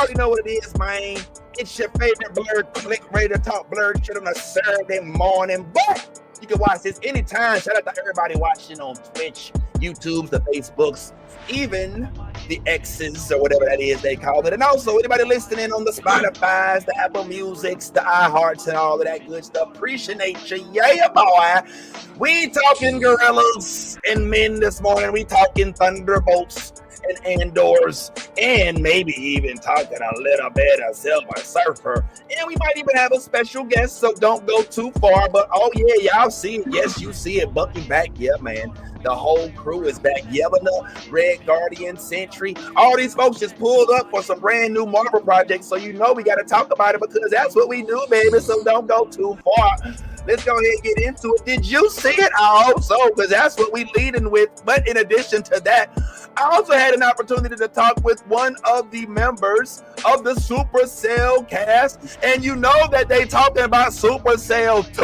already know what it is, man. It's your favorite blurred click, ready to talk blurred shit on a Saturday morning. But you can watch this anytime. Shout out to everybody watching on Twitch, YouTubes, the Facebooks, even the X's or whatever that is they call it. And also anybody listening on the Spotify's, the Apple Musics, the iHearts, and all of that good stuff. Appreciate you. Yeah, boy. We talking gorillas and men this morning. We talking Thunderbolts and Andors, and maybe even talking a little bit of Silver Surfer. And we might even have a special guest, so don't go too far. But oh yeah, y'all see it. Yes, you see it. Bucky back. Yeah, man. The whole crew is back. Yelena, Red Guardian, Sentry. All these folks just pulled up for some brand new Marvel projects. So you know we got to talk about it because that's what we do, baby. So don't go too far. Let's go ahead and get into it. Did you see it? I hope so, because that's what we leading with. But in addition to that, I also had an opportunity to talk with one of the members of the Supercell cast, and you know that they talking about Supercell 2.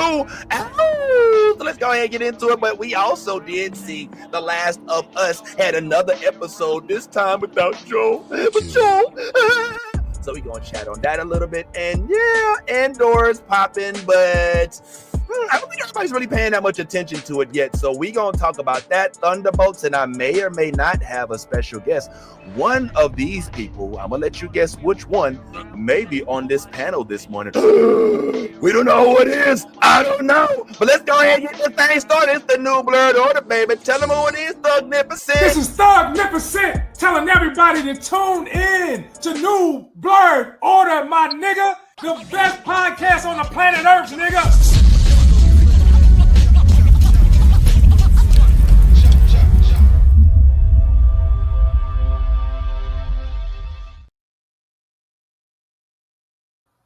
Ow! So let's go ahead and get into it. But we also did see The Last of Us had another episode, this time without Joe. But Joe... So we're going to chat on that a little bit. And yeah, Andor's popping, but I don't think everybody's really paying that much attention to it yet. So we're going to talk about that, Thunderbolts, and I may or may not have a special guest. One of these people, I'm going to let you guess which one, may be on this panel this morning. We don't know who it is. I don't know. But let's go ahead and get this thing started. It's the new Blurred Order, baby. Tell them who it is, Thugnificent. This is Thugnificent telling everybody to tune in to New Blurred Order, my nigga. The best podcast on the planet Earth, nigga.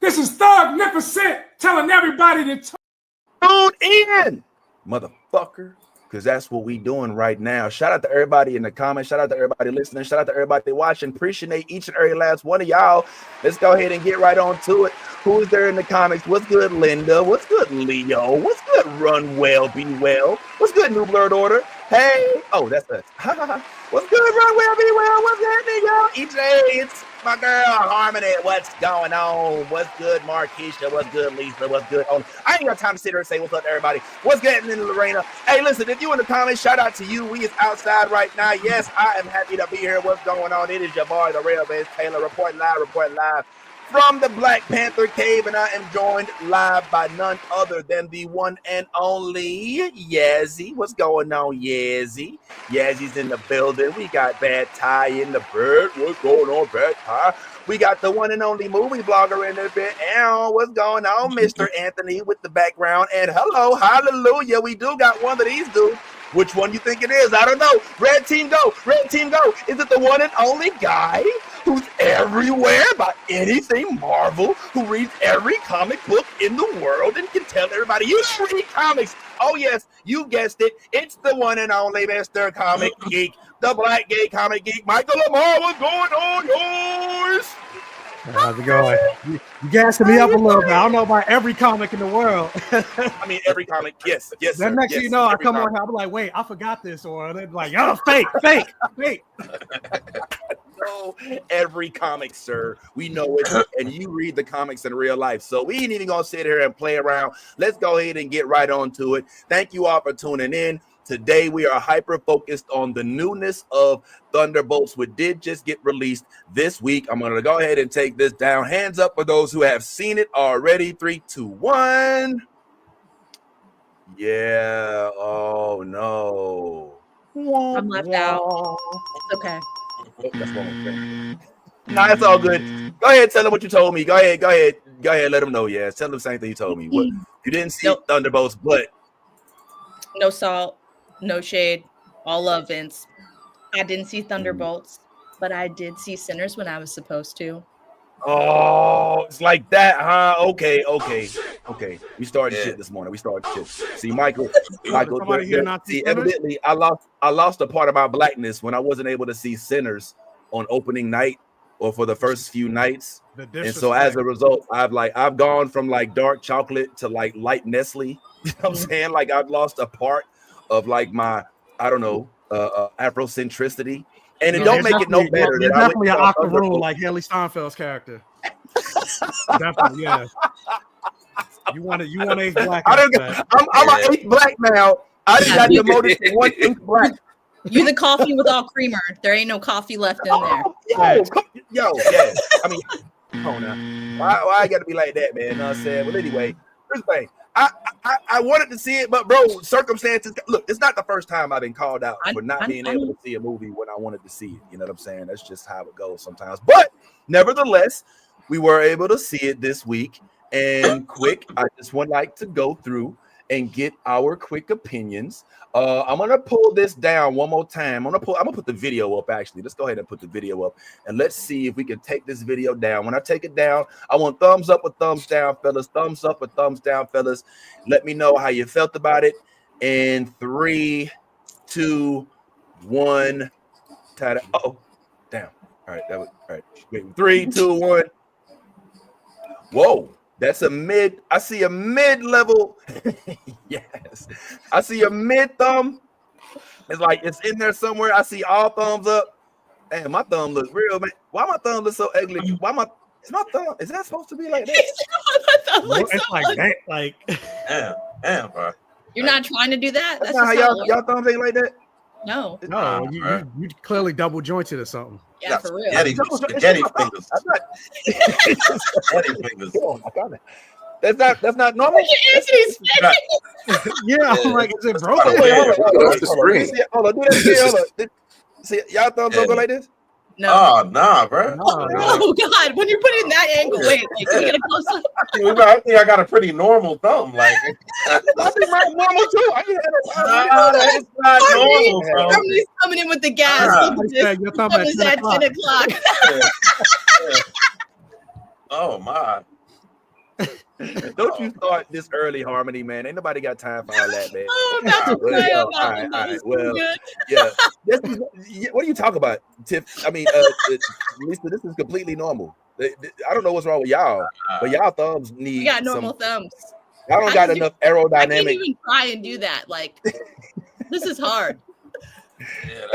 This is Thugnificent telling everybody to tune in, motherfucker, because that's what we doing right now. Shout out to everybody in the comments. Shout out to everybody listening. Shout out to everybody watching. Appreciate each and every last one of y'all. Let's go ahead and get right on to it. Who's there in the comics? What's good, Linda? What's good, Leo? What's good, Run Well, Be Well? What's good, New Blurred Order? Hey, oh, that's us. What's good, Run Well, Be Well? What's happening, y'all? Each day, it's my girl, Harmony. What's going on? What's good, Markeisha? What's good, Lisa? What's good? Oh, I ain't got time to sit here and say what's up to everybody. What's good, Lorena? Hey, listen, if you in the comments, shout out to you. We is outside right now. Yes, I am happy to be here. What's going on? It is your boy, the real Biz Taylor, reporting live from the Black Panther Cave, and I am joined live by none other than the one and only Yazzie. What's going on, Yazzie? Yazzie's in the building. We got Bad Ty in the bird. What's going on, Bad Ty? We got the one and only movie blogger in the bit. What's going on, Mr. Anthony with the background? And hello, hallelujah. We do got one of these dudes. Which one you think it is? I don't know. Red team go. Red team go. Is it the one and only guy who's everywhere about anything Marvel, who reads every comic book in the world and can tell everybody, you read comics? Oh, yes, you guessed it. It's the one and only Mr. Comic Geek, the Black Gay Comic Geek. Michael Lamar, what's going on? Yours? How's it going? You gassing me up a little bit. I don't know about every comic in the world. I mean, every comic, yes. Then next thing you know, I come on here, I'm like, wait, I forgot this. Or they're like, oh, fake. No, every comic, sir. We know it. And you read the comics in real life. So we ain't even going to sit here and play around. Let's go ahead and get right on to it. Thank you all for tuning in. Today, we are hyper-focused on the newness of Thunderbolts, which did just get released this week. I'm going to go ahead and take this down. Hands up for those who have seen it already. 3, 2, 1. Yeah. Oh, no. I'm left out. It's okay. Oh, that's wrong. Nah, it's all good. Go ahead, tell them what you told me. Go ahead. Let them know. Yeah, tell them the same thing you told me. What you didn't see Thunderbolts, but no salt, no shade, all love, Vince. I didn't see Thunderbolts, but I did see Sinners when I was supposed to. Oh, it's like that, huh? Okay. We started shit this morning. See, Michael. See, evidently, I lost a part of my blackness when I wasn't able to see Sinners on opening night or for the first few nights. And so as a result, I've gone from like dark chocolate to like light Nestle. You know what I'm saying? Like I've lost a part of like my, I don't know, Afrocentricity. And it don't make it no better. You're that I definitely an went to octoroon Thunderbolts. like Haley Steinfeld's character. Definitely, yeah. You want a black. I'm an 8 black now. I just got demoted to 1 8 black. You the coffee with all creamer. There ain't no coffee left in there. Yo, yeah. I mean, come on now. Why I gotta be like that, man? You know what I'm saying? Well, anyway, here's the thing. I wanted to see it, but bro, circumstances. Look, it's not the first time I've been called out for not being able to see a movie when I wanted to see it. You know what I'm saying? That's just how it goes sometimes. But nevertheless, we were able to see it this week. And quick, I just would like to go through and get our quick opinions. I'm gonna pull this down one more time. I'm gonna put the video up. Actually, let's go ahead and put the video up, and let's see if we can take this video down. When I take it down, I want thumbs up or thumbs down, fellas. Thumbs up or thumbs down, fellas. Let me know how you felt about it. In 3, 2, 1. Oh, damn. All right, that was all right. Wait, 3, 2, 1. Whoa. That's a mid. I see a mid-level. Yes. I see a mid thumb. It's like it's in there somewhere. I see all thumbs up. Damn, my thumb looks real, man. Why my thumb look so ugly? Is my thumb? Is that supposed to be like that? It's like that. Like damn, bro. You're not trying to do that? That's not how y'all thumbs ain't like that? No. No, you clearly double jointed or something. Yeah, for real. Spaghetti fingers. Spaghetti fingers. That's not normal. Yeah, I'm like, is it broken? Off the screen. Hold on, do that again. Hold on. See, y'all thumbs don't go like this? No. Oh, nah, bro. Oh God! When you're putting it in that angle, wait, can we get a close up? I think I got a pretty normal thumb. Like, I think mine's normal too. I ain't it's not normal, bro. Somebody's coming in with the gas. Your thumb at 10 o'clock. 10 o'clock. Oh my. Don't you start this early, Harmony, man. Ain't nobody got time for all that, man. Oh, that's right. All right. Well, yeah. What are you talking about, Tiff? I mean, Lisa, this is completely normal. I don't know what's wrong with y'all, but y'all thumbs need. You got normal thumbs. Y'all don't got enough aerodynamic. I can't even try and do that. Like, this is hard. Yeah,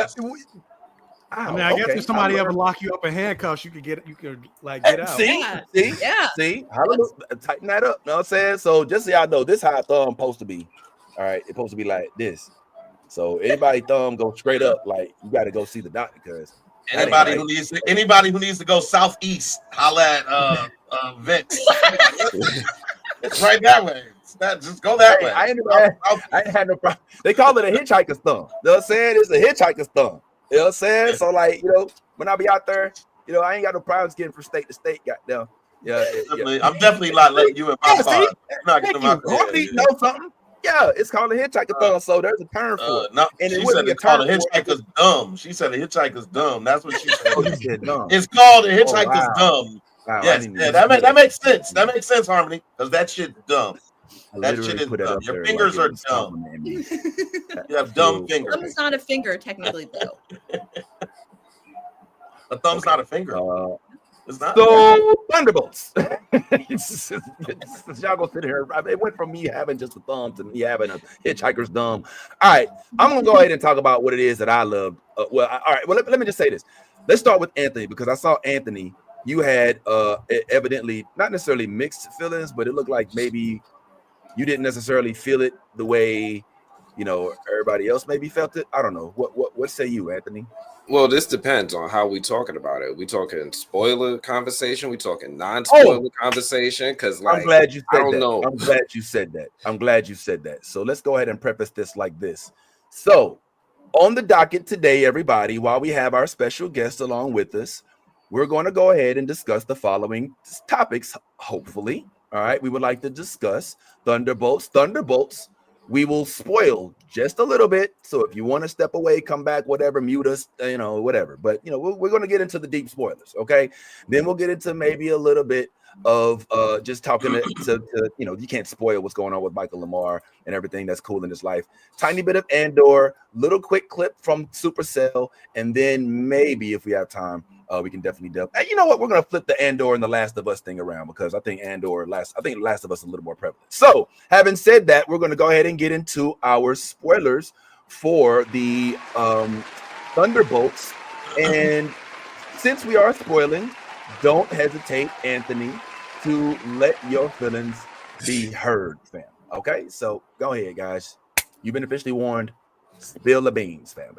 I mean, I guess if somebody ever lock you up in handcuffs, you could like get out. See, hallelujah. Tighten that up. You know what I'm saying? So just so y'all know, this is how a thumb supposed to be. All right, it's supposed to be like this. So anybody thumb go straight up, like you got to go see the doctor because anybody who needs to go southeast, holla at Vince. It's right that way. Just go that way. I ain't had no problem. They call it a hitchhiker's thumb. You know what I'm saying? It's a hitchhiker's thumb. You know what I'm saying? So, like, you know, when I be out there, you know, I ain't got no problems getting from state to state. Goddamn. Yeah. I'm definitely not letting you in my car. You know something? Yeah, it's called a hitchhiker thumb. So there's a term for it. No, and she said it's called a hitchhiker's dumb. She said a hitchhiker's dumb. That's what she said. It's called a hitchhiker's dumb. Wow, yes, that makes sense. That makes sense, Harmony, because that shit's dumb. That shit is dumb. Your fingers are dumb. You have dumb fingers. Thumb is not a finger, technically, though. A thumb's not a finger. It's not. So Thunderbolts. Y'all go sit here. It went from me having just a thumb to me having a hitchhiker's thumb. All right, I'm gonna go ahead and talk about what it is that I love. All right. Well, let me just say this. Let's start with Anthony because I saw Anthony. You had evidently not necessarily mixed feelings, but it looked like maybe you didn't necessarily feel it the way, you know, everybody else maybe felt it. I don't know. What say you, Anthony? Well, this depends on how we talking about it. We talking spoiler conversation? We talking non-spoiler conversation? Because, like, I'm glad you said I don't that. know. I'm glad you said that. So let's go ahead and preface this like this. So on the docket today, everybody, while we have our special guest along with us, we're going to go ahead and discuss the following topics, hopefully. All right, we would like to discuss Thunderbolts. We will spoil just a little bit. So if you want to step away, come back, whatever, mute us, you know, whatever. But, you know, we're going to get into the deep spoilers, okay? Then we'll get into maybe a little bit of just talking to you know, you can't spoil what's going on with Michael Lamar and everything that's cool in his life. Tiny bit of Andor, little quick clip from Supercell, and then maybe if we have time, we can definitely delve. You know what? We're gonna flip the Andor and the Last of Us thing around because I think Last of Us is a little more prevalent. So, having said that, we're gonna go ahead and get into our spoilers for the Thunderbolts And since we are spoiling, don't hesitate, Anthony, to let your feelings be heard, fam. Okay, so go ahead, guys. You've been officially warned. Spill the beans, fam.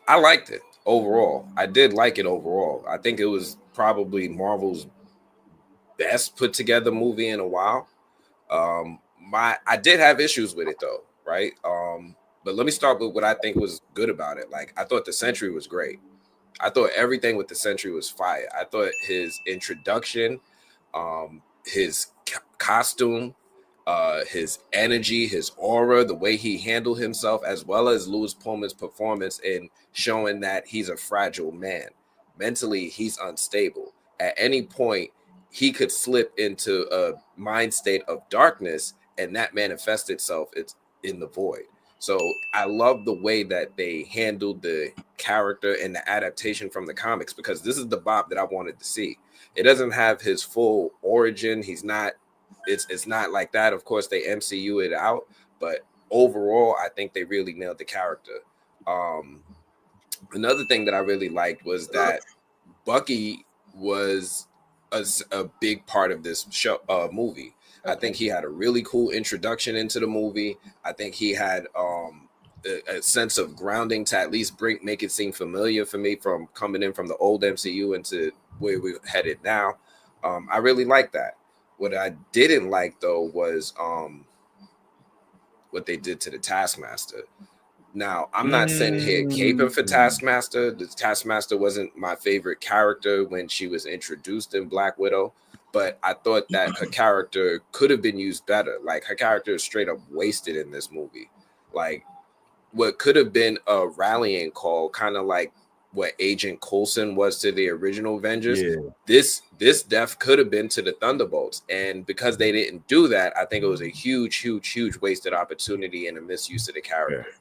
I liked it overall. I did like it overall. I think it was probably Marvel's best put together movie in a while. I did have issues with it though, right? But let me start with what I think was good about it. Like, I thought the Sentry was great. I thought everything with the Sentry was fire. I thought his introduction, his costume, his energy, his aura, the way he handled himself, as well as Louis Pullman's performance in showing that he's a fragile man. Mentally, he's unstable. At any point, he could slip into a mind state of darkness, and that manifests itself in the void. So I love the way that they handled the character and the adaptation from the comics, because this is the Bob that I wanted to see. It doesn't have his full origin. He's not, it's not like that. Of course, they MCU it out, but overall, I think they really nailed the character. Another thing that I really liked was that Bucky was a big part of this movie. I think he had a really cool introduction into the movie. I think he had a sense of grounding to at least make it seem familiar for me from coming in from the old MCU into where we're headed now. I really like that. What I didn't like though was what they did to the Taskmaster. Now, I'm not sitting here caping for Taskmaster. The Taskmaster wasn't my favorite character when she was introduced in Black Widow, but I thought that her character could have been used better. Like, her character is straight up wasted in this movie. Like, what could have been a rallying call, kind of like what Agent Coulson was to the original Avengers. Yeah. This death could have been to the Thunderbolts. And because they didn't do that, I think it was a huge wasted opportunity and a misuse of the character. Yeah.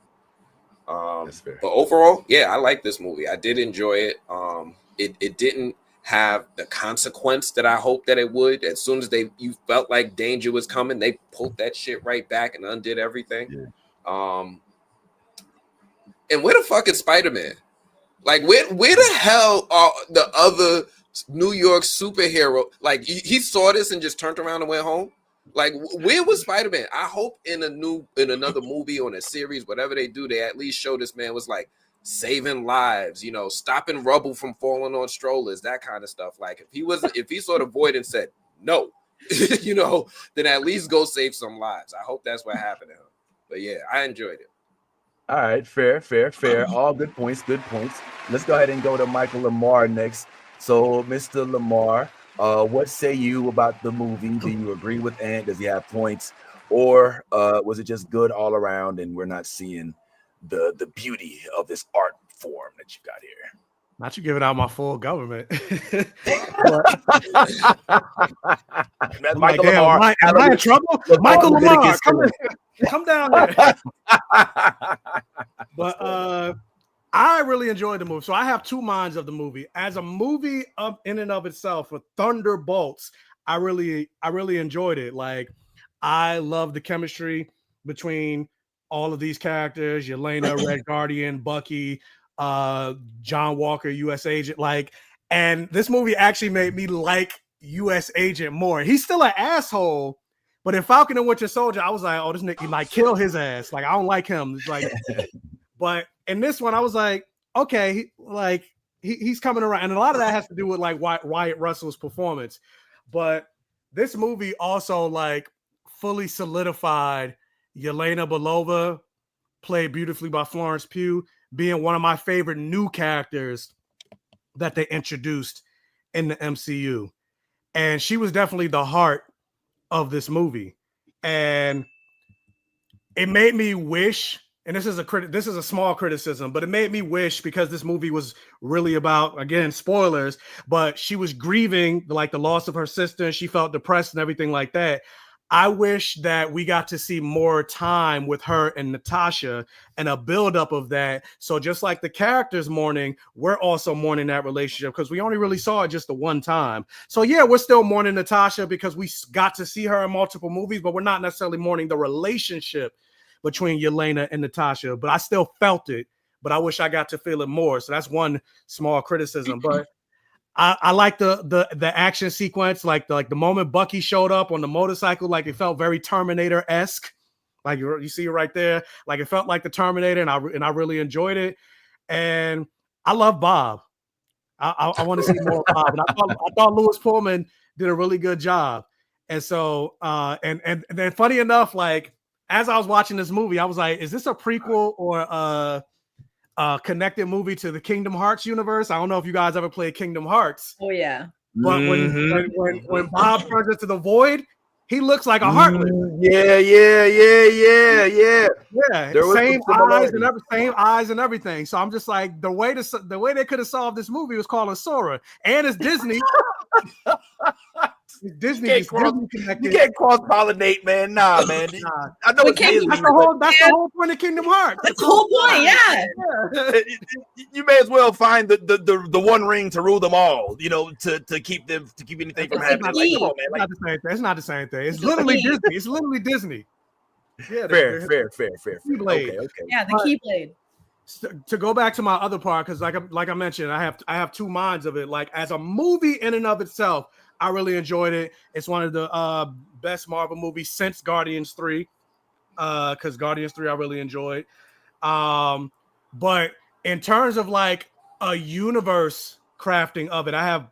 But overall, yeah, I like this movie. I did enjoy it. It didn't have the consequence that I hoped that it would. As soon as you felt like danger was coming, they pulled that shit right back and undid everything. Yeah. And where the fuck is Spider-Man? Like, where the hell are the other New York superhero? Like, he saw this and just turned around and went home. Like, where was Spider-Man? I hope in another movie or in a series, whatever they do, they at least show this man was like saving lives, stopping rubble from falling on strollers, that kind of stuff. Like, if he saw the void and said no, then at least go save some lives. I hope that's what happened to him. But yeah, I enjoyed it. All right, fair. All good points. Let's go ahead and go to Michael Lamar next. So, Mr. Lamar, what say you about the movie? Do you agree with Ant? Does he have points, or was it just good all around and we're not seeing the beauty of this art form that you got here? Not you giving out my full government. Michael Lamar. Am I in trouble? Michael Lamar, come down there. But I really enjoyed the movie. So I have two minds of the movie. As a movie in and of itself, with Thunderbolts, I really enjoyed it. Like, I love the chemistry between all of these characters: Yelena, Red Guardian, Bucky, John Walker, U.S. Agent. And this movie actually made me like U.S. Agent more. He's still an asshole, but in Falcon and Winter Soldier, I was like, oh, this nigga might kill his ass. Like, I don't like him. It's like, but in this one, I was like, okay, he's coming around. And a lot of that has to do with like Wyatt Russell's performance. But this movie also fully solidified Yelena Belova, played beautifully by Florence Pugh, being one of my favorite new characters that they introduced in the MCU. And she was definitely the heart of this movie. And it made me wish, and this is a small criticism, but it made me wish, because this movie was really about, again, spoilers, but she was grieving the loss of her sister, and she felt depressed and everything like that. I wish that we got to see more time with her and Natasha and a buildup of that. So just like the characters mourning, we're also mourning that relationship, because we only really saw it just the one time. So yeah, we're still mourning Natasha because we got to see her in multiple movies, but we're not necessarily mourning the relationship between Yelena and Natasha. But I still felt it but I wish I got to feel it more. So that's one small criticism. But I like the action sequence, like the moment Bucky showed up on the motorcycle, like it felt very Terminator-esque. Like you see it right there, like it felt like the Terminator, and I really enjoyed it. And I love Bob. I want to see more of Bob. And I thought Louis Pullman did a really good job. And so and then funny enough, like as I was watching this movie, I was like, is this a prequel or a connected movie to the Kingdom Hearts universe? I don't know if you guys ever played Kingdom Hearts. Oh yeah. But when Bob turns into the void, he looks like a Heartless. Yeah. Same eyes and everything. So I'm just like, the way they could have solved this movie was calling Sora, and it's Disney. Disney you can't cross-pollinate, man. Nah, man. I know it's Disney. That's the whole point of Kingdom Hearts. That's the whole point, yeah. You may as well find the one ring to rule them all, to keep anything from happening. Like, come on, man. It's not the same thing. It's literally Disney. It's literally Disney. Yeah, fair. Okay. Yeah, the Keyblade. To go back to my other part, because like I mentioned, I have two minds of it. Like as a movie in and of itself, I really enjoyed it. It's one of the best Marvel movies since Guardians 3, because Guardians 3 I really enjoyed. But in terms of like a universe crafting of it, I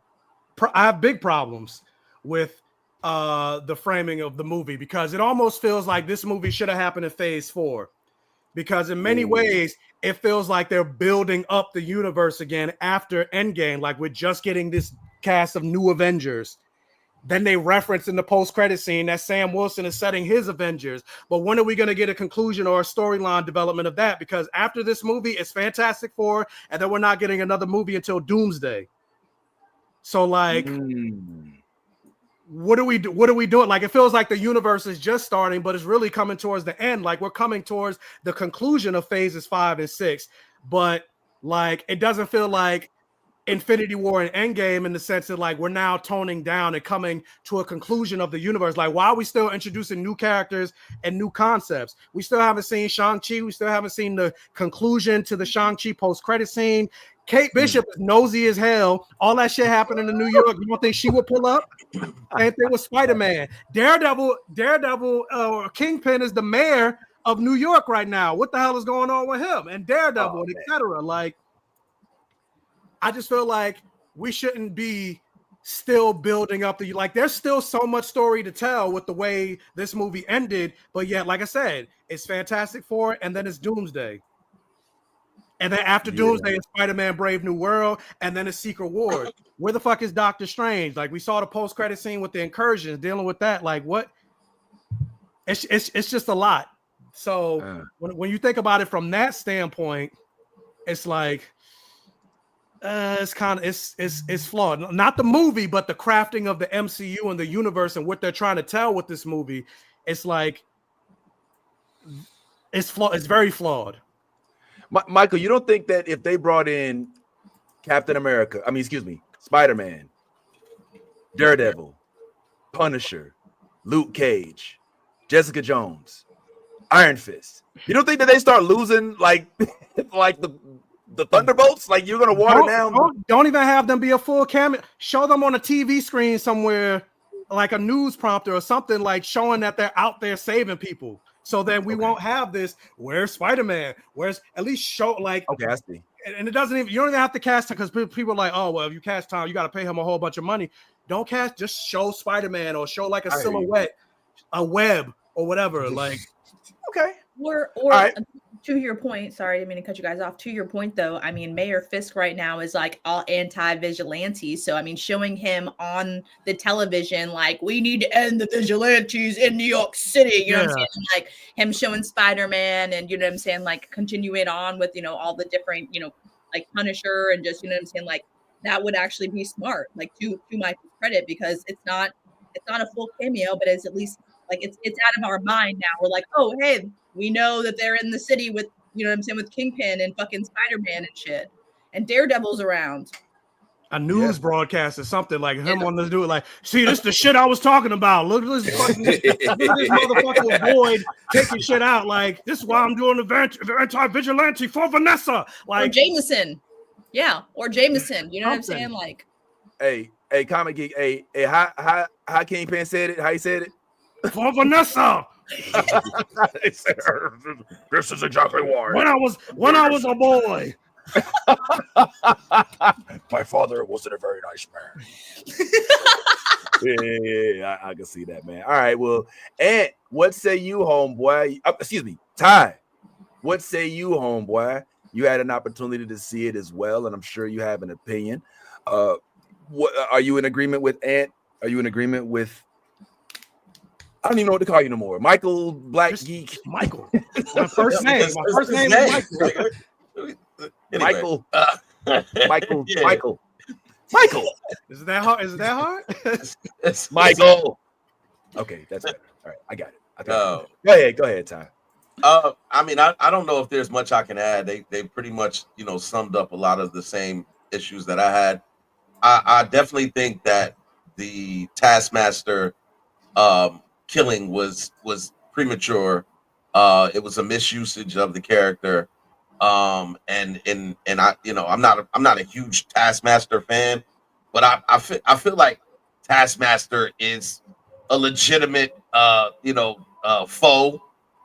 have big problems with the framing of the movie, because it almost feels like this movie should have happened in Phase 4. Because in many ways, it feels like they're building up the universe again after Endgame. Like we're just getting this cast of new Avengers. Then they reference in the post-credit scene that Sam Wilson is setting his Avengers. But when are we going to get a conclusion or a storyline development of that? Because after this movie, it's Fantastic Four, and then we're not getting another movie until Doomsday. So like... What are we doing? Like, it feels like the universe is just starting, but it's really coming towards the end. Like, we're coming towards the conclusion of phases 5 and 6, but like, it doesn't feel like Infinity War and Endgame in the sense that like we're now toning down and coming to a conclusion of the universe. Like, why are we still introducing new characters and new concepts? We still haven't seen Shang-Chi. We still haven't seen the conclusion to the Shang-Chi post-credit scene. Kate Bishop is nosy as hell. All that shit happened in New York. You don't think she would pull up? Same thing with Spider-Man. Daredevil, Kingpin is the mayor of New York right now. What the hell is going on with him and Daredevil, etc.? Like, I just feel like we shouldn't be still building up like there's still so much story to tell with the way this movie ended. But yet, like I said, it's Fantastic Four and then it's Doomsday. And then after Doomsday, it's Spider-Man Brave New World, and then it's Secret Wars. Where the fuck is Doctor Strange? Like, we saw the post-credit scene with the incursions, dealing with that. Like, what? It's just a lot. So when you think about it from that standpoint, it's like it's kind of it's flawed. Not the movie, but the crafting of the MCU and the universe and what they're trying to tell with this movie. It's like it's flawed. It's very flawed. Michael, you don't think that if they brought in Spider-Man, Daredevil, Punisher, Luke Cage, Jessica Jones, Iron Fist, you don't think that they start losing like the Thunderbolts? Like, you're gonna water down? Don't even have them be a full cameo. Show them on a TV screen somewhere, like a news prompter or something, like showing that they're out there saving people. So then we won't have this. Where's Spider-Man? Where's at least show like I see. And it doesn't even, you don't even have to cast him, because people are like, oh well, if you cast Tom, you got to pay him a whole bunch of money. Don't cast, just show Spider-Man or show like a silhouette, a web or whatever. Like, okay. Or right. To your point, sorry, I didn't mean to cut you guys off. To your point, though, I mean, Mayor Fisk right now is like all anti-vigilantes. So, I mean, showing him on the television, like, we need to end the vigilantes in New York City. You know what I'm saying? Like, him showing Spider-Man and, you know what I'm saying, like, continuing on with, you know, all the different, you know, like Punisher and just, you know what I'm saying, like, that would actually be smart, like, to my credit, because it's not a full cameo, but it's at least, like, it's out of our mind now. We're like, oh, hey, we know that they're in the city with, you know what I'm saying, with Kingpin and fucking Spider-Man and shit. And Daredevil's around. a news broadcast or something like him on this dude like, see, this the shit I was talking about. Look at this motherfucker avoid taking shit out. Like, this is why I'm doing the anti-vigilante for Vanessa. Like or Jameson. Yeah, or Jameson. You know what I'm saying? Like, hey, Comic Geek, hey, how Kingpin said it? How he said it? For Vanessa. This is exactly why. When I was a boy. My father wasn't a very nice man. Yeah, I can see that, man. All right, well, Ant, what say you, homeboy? Excuse me, Ty. What say you, homeboy? You had an opportunity to see it as well, and I'm sure you have an opinion. What are you in agreement with, Ant? Are you in agreement with? I don't even know what to call you no more. Michael Black Geek. Michael. My first name. My first name is Michael. Anyway. Michael. Yeah. Michael. Is that hard? Is that hard? It's Michael. Okay, that's better. All right, I got it. Go ahead, Ty. I mean, I don't know if there's much I can add. They pretty much, summed up a lot of the same issues that I had. I definitely think that the Taskmaster killing was premature. It was a misusage of the character. And I, I'm not a huge Taskmaster fan, but I feel like Taskmaster is a legitimate foe,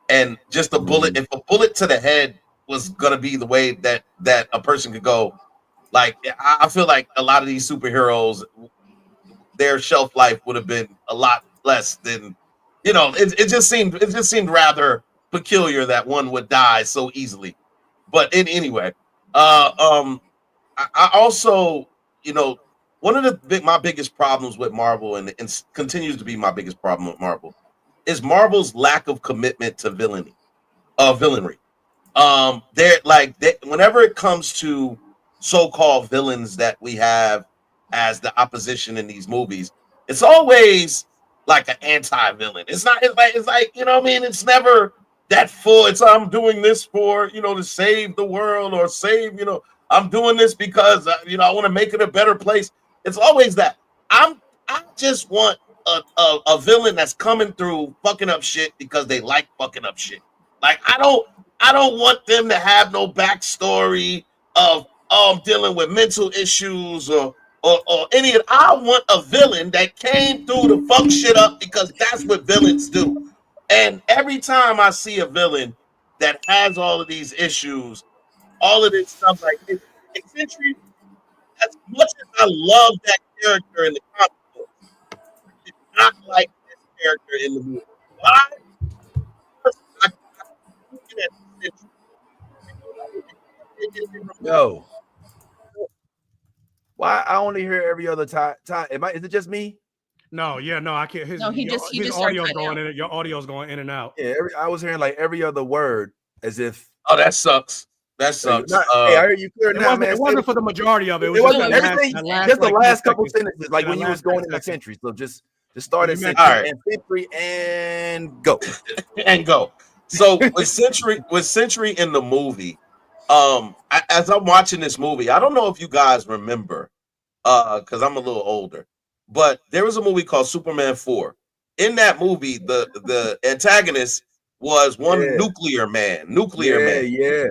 and just a bullet. If a bullet to the head was gonna be the way that a person could go, like I feel like a lot of these superheroes, their shelf life would have been a lot less than, it just seemed rather peculiar that one would die so easily. But anyway, I also, one of my biggest problems with Marvel, and continues to be my biggest problem with Marvel, is Marvel's lack of commitment to villainry. Whenever it comes to so-called villains that we have as the opposition in these movies, it's always like an anti-villain. It's like it's never that full. It's I'm doing this for to save the world, or save I'm doing this because I want to make it a better place. It's always that. I just want a villain that's coming through fucking up shit because they like fucking up shit. Like I don't want them to have no backstory of I'm dealing with mental issues or any of. I want a villain that came through to fuck shit up because that's what villains do. And every time I see a villain that has all of these issues, all of this stuff like this, Eccentric, as much as I love that character in the comic book, I did not like this character in the movie. Why? I'm looking at Eccentric. Yo. Why I only hear every other time? Is it just me? No, I can't. His audio's going in. Your audio's going in and out. Yeah, I was hearing like every other word as if. Oh, that sucks. That sucks. Hey, I heard you clear now, man. It wasn't for the majority of it. It wasn't everything. Just the last couple sentences, like when you was going into Sentry. So just start at Sentry and go. And go. So with Sentry in the movie, as I'm watching this movie, I don't know if you guys remember, because I'm a little older, but there was a movie called Superman 4. In that movie, the antagonist was one nuclear man. Yeah.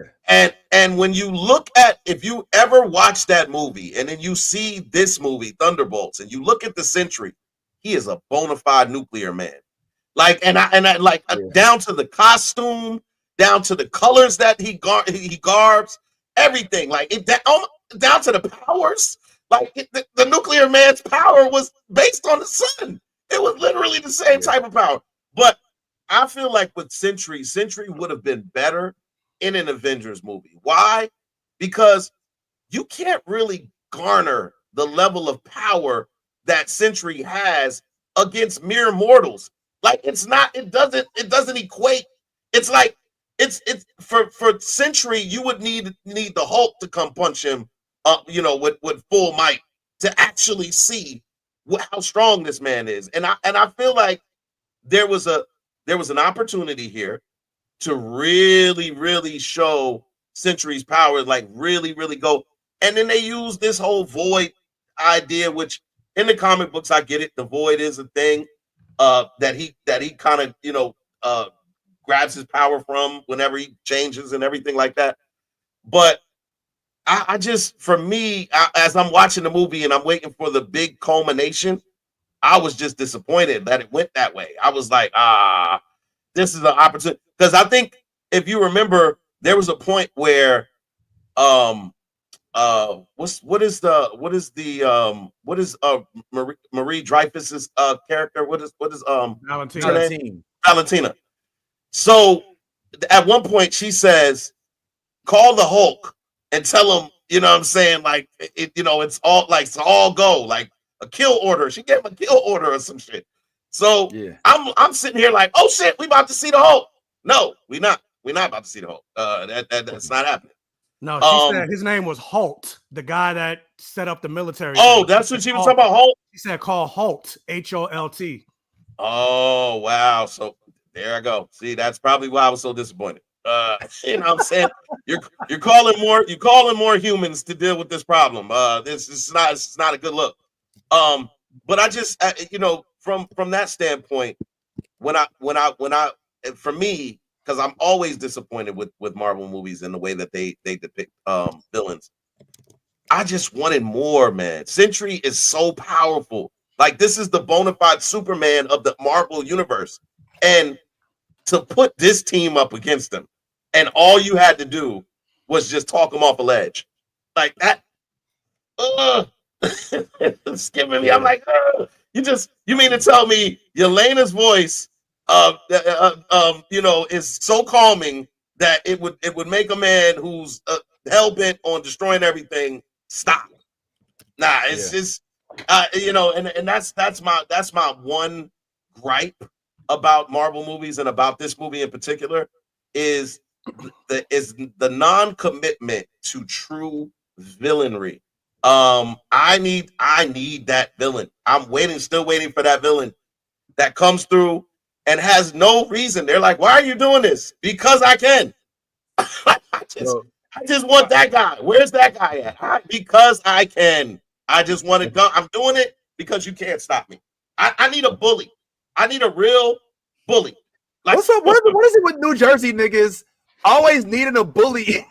And when you look at, if you ever watch that movie and then you see this movie, Thunderbolts, and you look at the Sentry, he is a bona fide nuclear man. Like, and I like down to the costume, down to the colors that he garbs, everything, like it down to the powers. Like the nuclear man's power was based on the sun. It was literally the same type of power. But I feel like with Sentry would have been better in an Avengers movie. Why? Because you can't really garner the level of power that Sentry has against mere mortals. Like it doesn't equate. It's like it's for Sentry, you would need the Hulk to come punch him with full might to actually see how strong this man is. And I feel like there was an opportunity here to really, really show Sentry's power, like really, really go. And then they use this whole void idea, which in the comic books I get it. The Void is a thing that he kind of grabs his power from whenever he changes and everything like that. But I just, for me, as I'm watching the movie and I'm waiting for the big culmination, I was just disappointed that it went that way. I was like, this is an opportunity. Because I think if you remember, there was a point where what is Marie Dreyfus's character? What is Valentina. So at one point she says, call the Hulk and tell him, you know what I'm saying? Like, it's all go, like a kill order. She gave him a kill order or some shit. So yeah. I'm sitting here like, oh shit, we about to see the Hulk. No, we're not about to see the Hulk. That's not happening. No, she said his name was Holt, the guy that set up the military. Oh, that's what she was talking about, Holt? She said call Holt, Holt. Oh, wow. So there I go. See, that's probably why I was so disappointed. You know what I'm saying? You're calling more humans to deal with this problem. This is not a good look. But I just from that standpoint, when I for me, because I'm always disappointed with Marvel movies and the way that they depict villains. I just wanted more, man. Sentry is so powerful. Like, this is the bona fide Superman of the Marvel universe. And to put this team up against him, and all you had to do was just talk him off a ledge. Like that. It's giving me. I'm like, you mean to tell me Yelena's voice is so calming that it would make a man who's hell-bent on destroying everything stop. Nah, it's just and that's my one gripe about Marvel movies and about this movie in particular is the non-commitment to true villainry. I need that villain. I'm still waiting for that villain that comes through and has no reason. They're like, why are you doing this? Because I can. I just want that guy. Where's that guy at? Because I can. I just want to go. I'm doing it because you can't stop me. I need a bully. I need a real bully. Like, what's up? What is it with New Jersey niggas always needing a bully?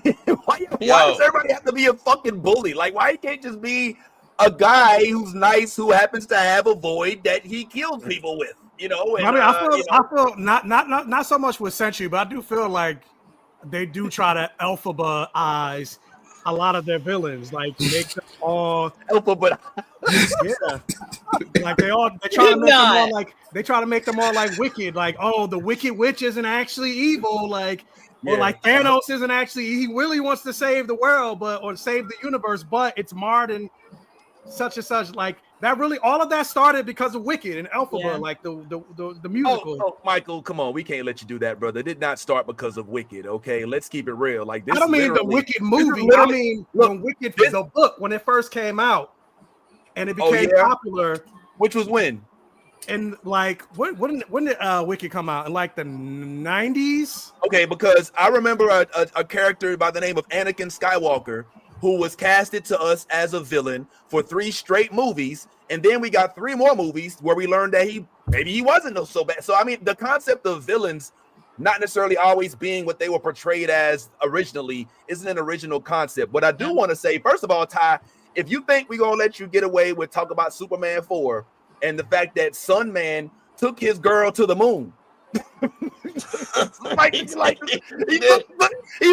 why does everybody have to be a fucking bully? Like, why can't just be a guy who's nice who happens to have a void that he kills people with? And, I feel not so much with Sentry, but I do feel like they do try to alphabetize a lot of their villains, like make them all alphabet. Yeah, like they try to make them all like Wicked. Like, oh, the Wicked Witch isn't actually evil. Like, or like Thanos isn't actually. He really wants to save the world, or save the universe, but it's marred and such and such. Like that really, all of that started because of Wicked and Elphaba, like the musical. Oh, Michael, come on, we can't let you do that, brother. It did not start because of Wicked. Okay, let's keep it real. Like this. I don't mean the Wicked movie. I mean when Wicked was a book when it first came out, and it became popular. Which was when? And like when did Wicked come out? In like the 90s? Okay, because I remember a character by the name of Anakin Skywalker who was casted to us as a villain for 3 straight movies, and then we got 3 more movies where we learned that maybe he wasn't so bad. So I mean, the concept of villains not necessarily always being what they were portrayed as originally isn't an original concept. But I do want to say, first of all, Ty, if you think we're gonna let you get away with talk about Superman 4 and the fact that Sunman took his girl to the moon. he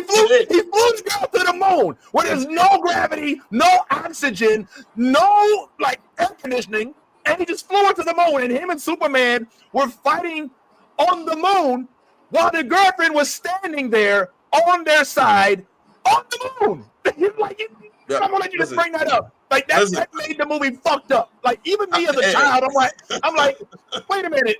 flew his girl to the moon where there's no gravity, no oxygen, no like air conditioning, and he just flew into the moon. And him and Superman were fighting on the moon while the girlfriend was standing there on their side on the moon. I'm gonna let you just bring that up. Like that made the movie fucked up. Like even me as a child, I'm like, wait a minute.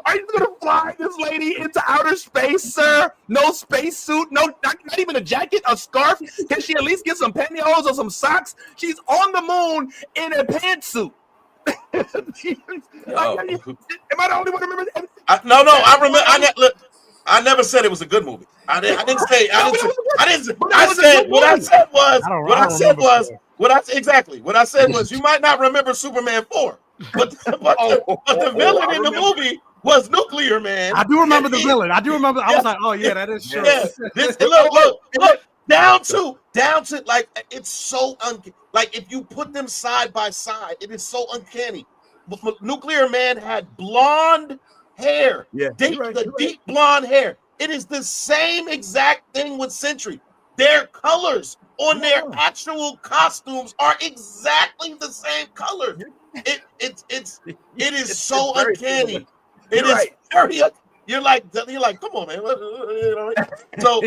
Are you gonna fly this lady into outer space, sir? No spacesuit, not even a jacket, a scarf. Can she at least get some pantyhose or some socks? She's on the moon in a pantsuit. Am I the only one who remembers? No, I remember. I never said it was a good movie. I said what I said was you might not remember Superman 4, but the villain in the movie was Nuclear Man. I do remember the villain. I do remember. I was like, oh yeah, that is true. Yeah. Look, down to like it's so like if you put them side by side, it is so uncanny. Nuclear Man had blonde hair, deep blonde hair. It is the same exact thing with Sentry. Their colors on their actual costumes are exactly the same color. It is so uncanny. It is very. You're like, come on, man. So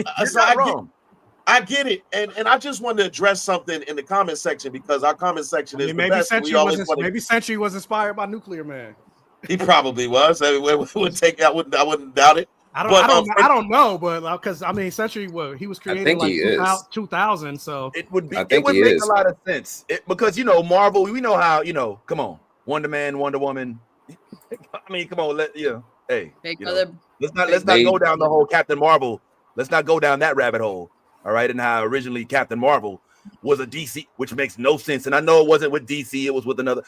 I get it, and I just wanted to address something in the comment section because our comment section is maybe the best. Maybe Sentry was inspired by Nuclear Man. He probably was. I wouldn't doubt it. I don't know, but because I mean, Sentry, he was created like 2000, so it would make a lot of sense because Marvel. We know how come on, Wonder Man, Wonder Woman. I mean, come on, let's not go down the whole Captain Marvel. Let's not go down that rabbit hole. All right, and how originally Captain Marvel was a DC, which makes no sense. And I know it wasn't with DC; it was with another.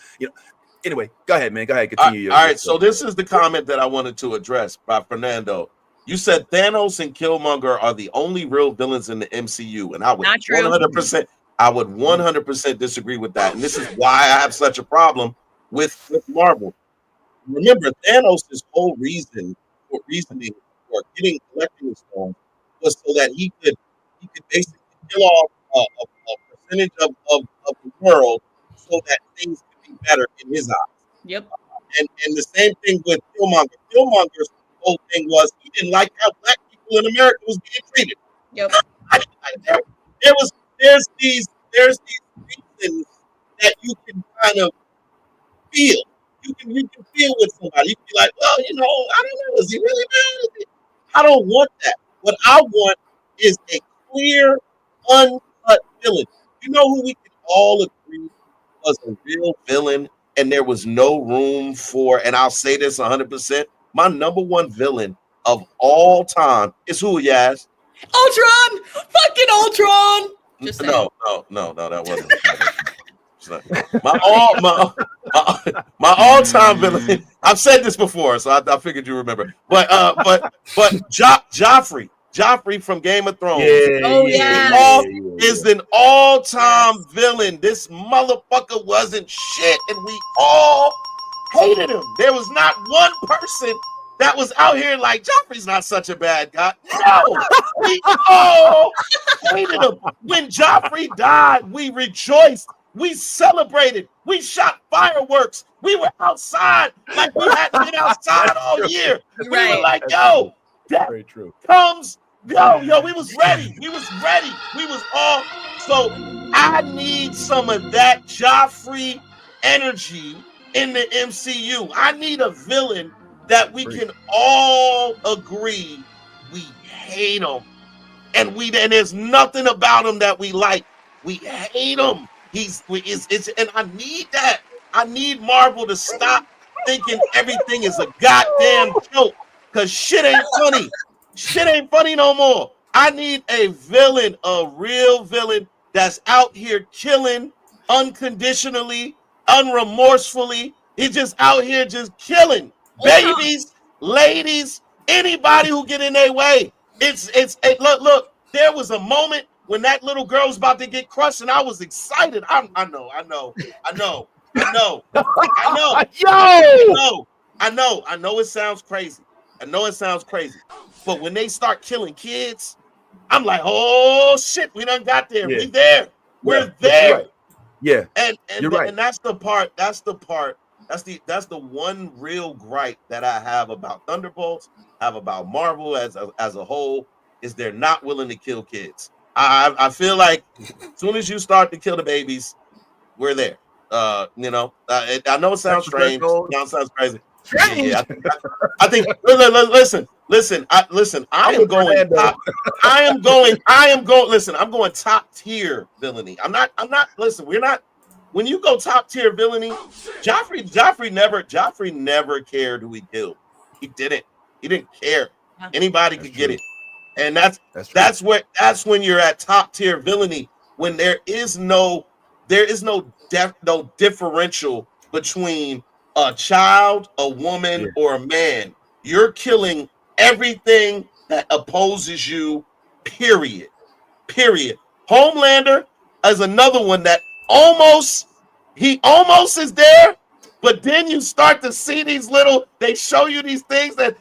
Anyway, go ahead, man. Go ahead, continue. All right. So this is the comment that I wanted to address by Fernando. You said Thanos and Killmonger are the only real villains in the MCU, and I would 100%. I would 100% disagree with that, and this is why I have such a problem with Marvel. Remember, Thanos' whole reasoning for collecting the stone was so that he could basically kill off a percentage of the world so that things could be better in his eyes. Yep. And the same thing with Killmonger. Killmonger's whole thing was he didn't like how black people in America was being treated. Yep. There's these reasons that you can kind of feel. You can feel with somebody. You can be like, well, I don't know. Is he really bad? I don't want that. What I want is a clear, uncut villain. You know who we can all agree was a real villain, and there was no room for, and I'll say this 100%, my number one villain of all time is who, Yaz? Ultron! Fucking Ultron! No, that wasn't. My all-time villain. I've said this before, so I figured you remember. But Joffrey from Game of Thrones. Is an all-time villain. This motherfucker wasn't shit, and we all hated him. There was not one person that was out here like Joffrey's not such a bad guy. No, we all hated him. When Joffrey died, we rejoiced. We celebrated. We shot fireworks. We were outside like we hadn't been outside all year. We were like, yo, that comes. Yo, we was ready. We was all. So I need some of that Joffrey energy in the MCU. I need a villain that we can all agree we hate him. And there's nothing about him that we like. We hate him. And I need that. I need Marvel to stop thinking everything is a goddamn joke. Cause shit ain't funny. Shit ain't funny no more. I need a villain, a real villain that's out here killing unconditionally, unremorsefully. He's just out here just killing babies, ladies, anybody who get in their way. Look, there was a moment when that little girl was about to get crushed, and I was excited. I know. It sounds crazy. But when they start killing kids, I'm like, oh shit, we done got there. Yeah. We there. We're there. Right. Yeah. And that's the part. That's the one real gripe that I have about Thunderbolts, have about Marvel as a whole, is they're not willing to kill kids. I feel like as soon as you start to kill the babies, we're there. I know it sounds strange. It sounds crazy. Yeah, I think. Listen. I am going top. Listen, I'm going top tier villainy. I'm not. Listen, we're not. When you go top tier villainy, Joffrey never cared who he killed. He didn't care. Anybody could get it. And that's when you're at top tier villainy, when there is no differential between a child, a woman, or a man. You're killing everything that opposes you, period. Homelander is another one that almost is there, but then you start to see they show you these things that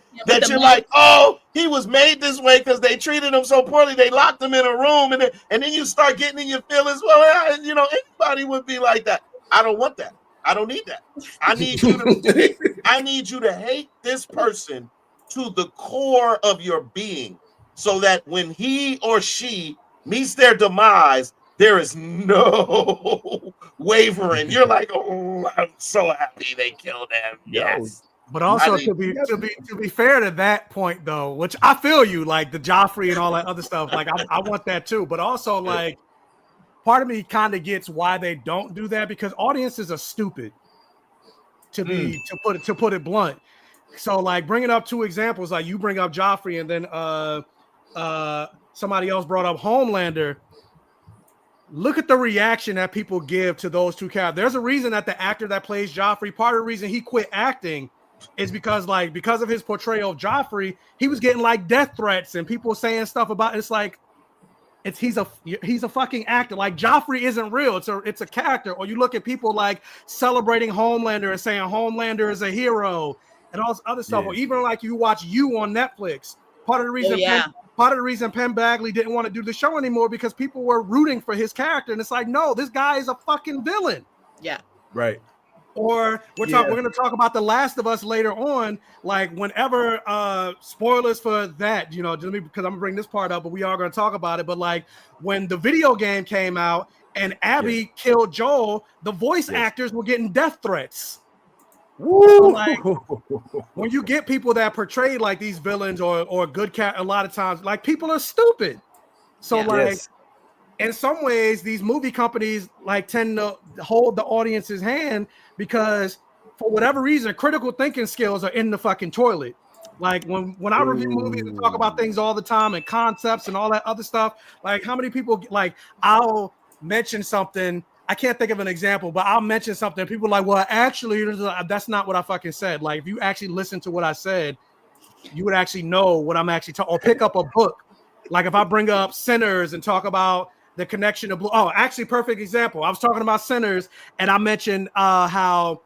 you're like, oh, he was made this way because they treated him so poorly. They locked him in a room, and then you start getting in your feelings. Well, anybody would be like that. I don't want that. I don't need that. I need you to hate this person to the core of your being, so that when he or she meets their demise, there is no wavering. You're like, oh, I'm so happy they killed him. Yes. But also to be fair to that point though, which I feel you, like the Joffrey and all that other stuff, like I want that too. But also like part of me kind of gets why they don't do that, because audiences are stupid. To put it blunt. So like bringing up two examples, like you bring up Joffrey and then somebody else brought up Homelander. Look at the reaction that people give to those two characters. There's a reason that the actor that plays Joffrey, part of the reason he quit acting is because of his portrayal of Joffrey, he was getting like death threats and people saying stuff about it's like he's a fucking actor. Like Joffrey isn't real. It's a character. Or you look at people like celebrating Homelander and saying Homelander is a hero and all this other stuff. Or even like you watch You on Netflix. Part of the reason Penn Bagley didn't want to do the show anymore because people were rooting for his character, and it's like, no, this guy is a fucking villain. Yeah. Right. Or we're going to talk about The Last of Us later on. Like whenever spoilers for that, because I'm gonna bring this part up, but we are going to talk about it. But like when the video game came out and Abby killed Joel, the voice actors were getting death threats. So like when you get people that portray like these villains or good cat, a lot of times like people are stupid. So in some ways these movie companies like tend to hold the audience's hand because for whatever reason critical thinking skills are in the fucking toilet. Like when I review movies and talk about things all the time and concepts and all that other stuff, like how many people like I'll mention something. I can't think of an example, but I'll mention something. People are like, well, actually, that's not what I fucking said. Like, if you actually listen to what I said, you would actually know what I'm actually talking. Or pick up a book. Like, if I bring up Sinners and talk about the connection of blue. Oh, actually, perfect example. I was talking about Sinners, and I mentioned how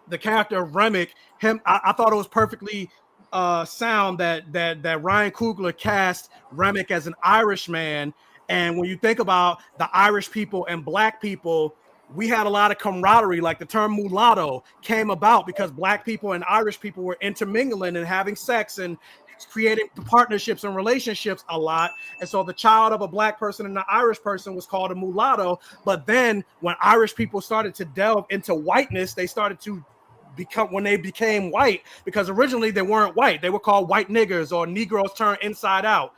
the character of Remick, I thought it was perfectly sound that Ryan Coogler cast Remick as an Irish man. And when you think about the Irish people and black people, we had a lot of camaraderie. Like the term mulatto came about because black people and Irish people were intermingling and having sex and creating partnerships and relationships a lot. And so the child of a black person and an Irish person was called a mulatto. But then when Irish people started to delve into whiteness, they started to became white, because originally they weren't white. They were called white niggers or Negroes turned inside out.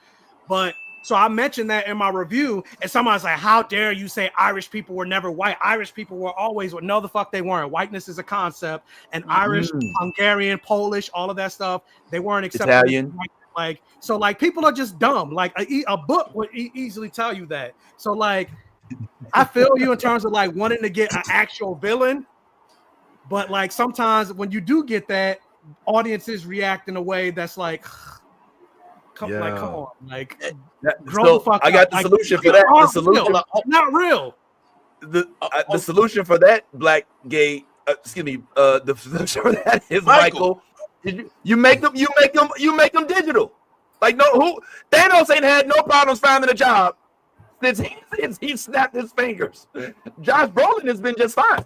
But so I mentioned that in my review, and somebody's like, how dare you say Irish people were never white? Irish people were always white. No, the fuck they weren't. Whiteness is a concept. And Irish, Hungarian, Polish, all of that stuff, they weren't accepted. Italian. Like, so like people are just dumb. Like a book would easily tell you that. So like, I feel you in terms of like wanting to get an actual villain. But like sometimes when you do get that, audiences react in a way that's like, come on, like grow the fuck I got up. the solution for that. The solution, not real. The solution for that, black gay. The solution for that is Michael. You make them digital. Like Thanos ain't had no problems finding a job since he snapped his fingers. Josh Brolin has been just fine.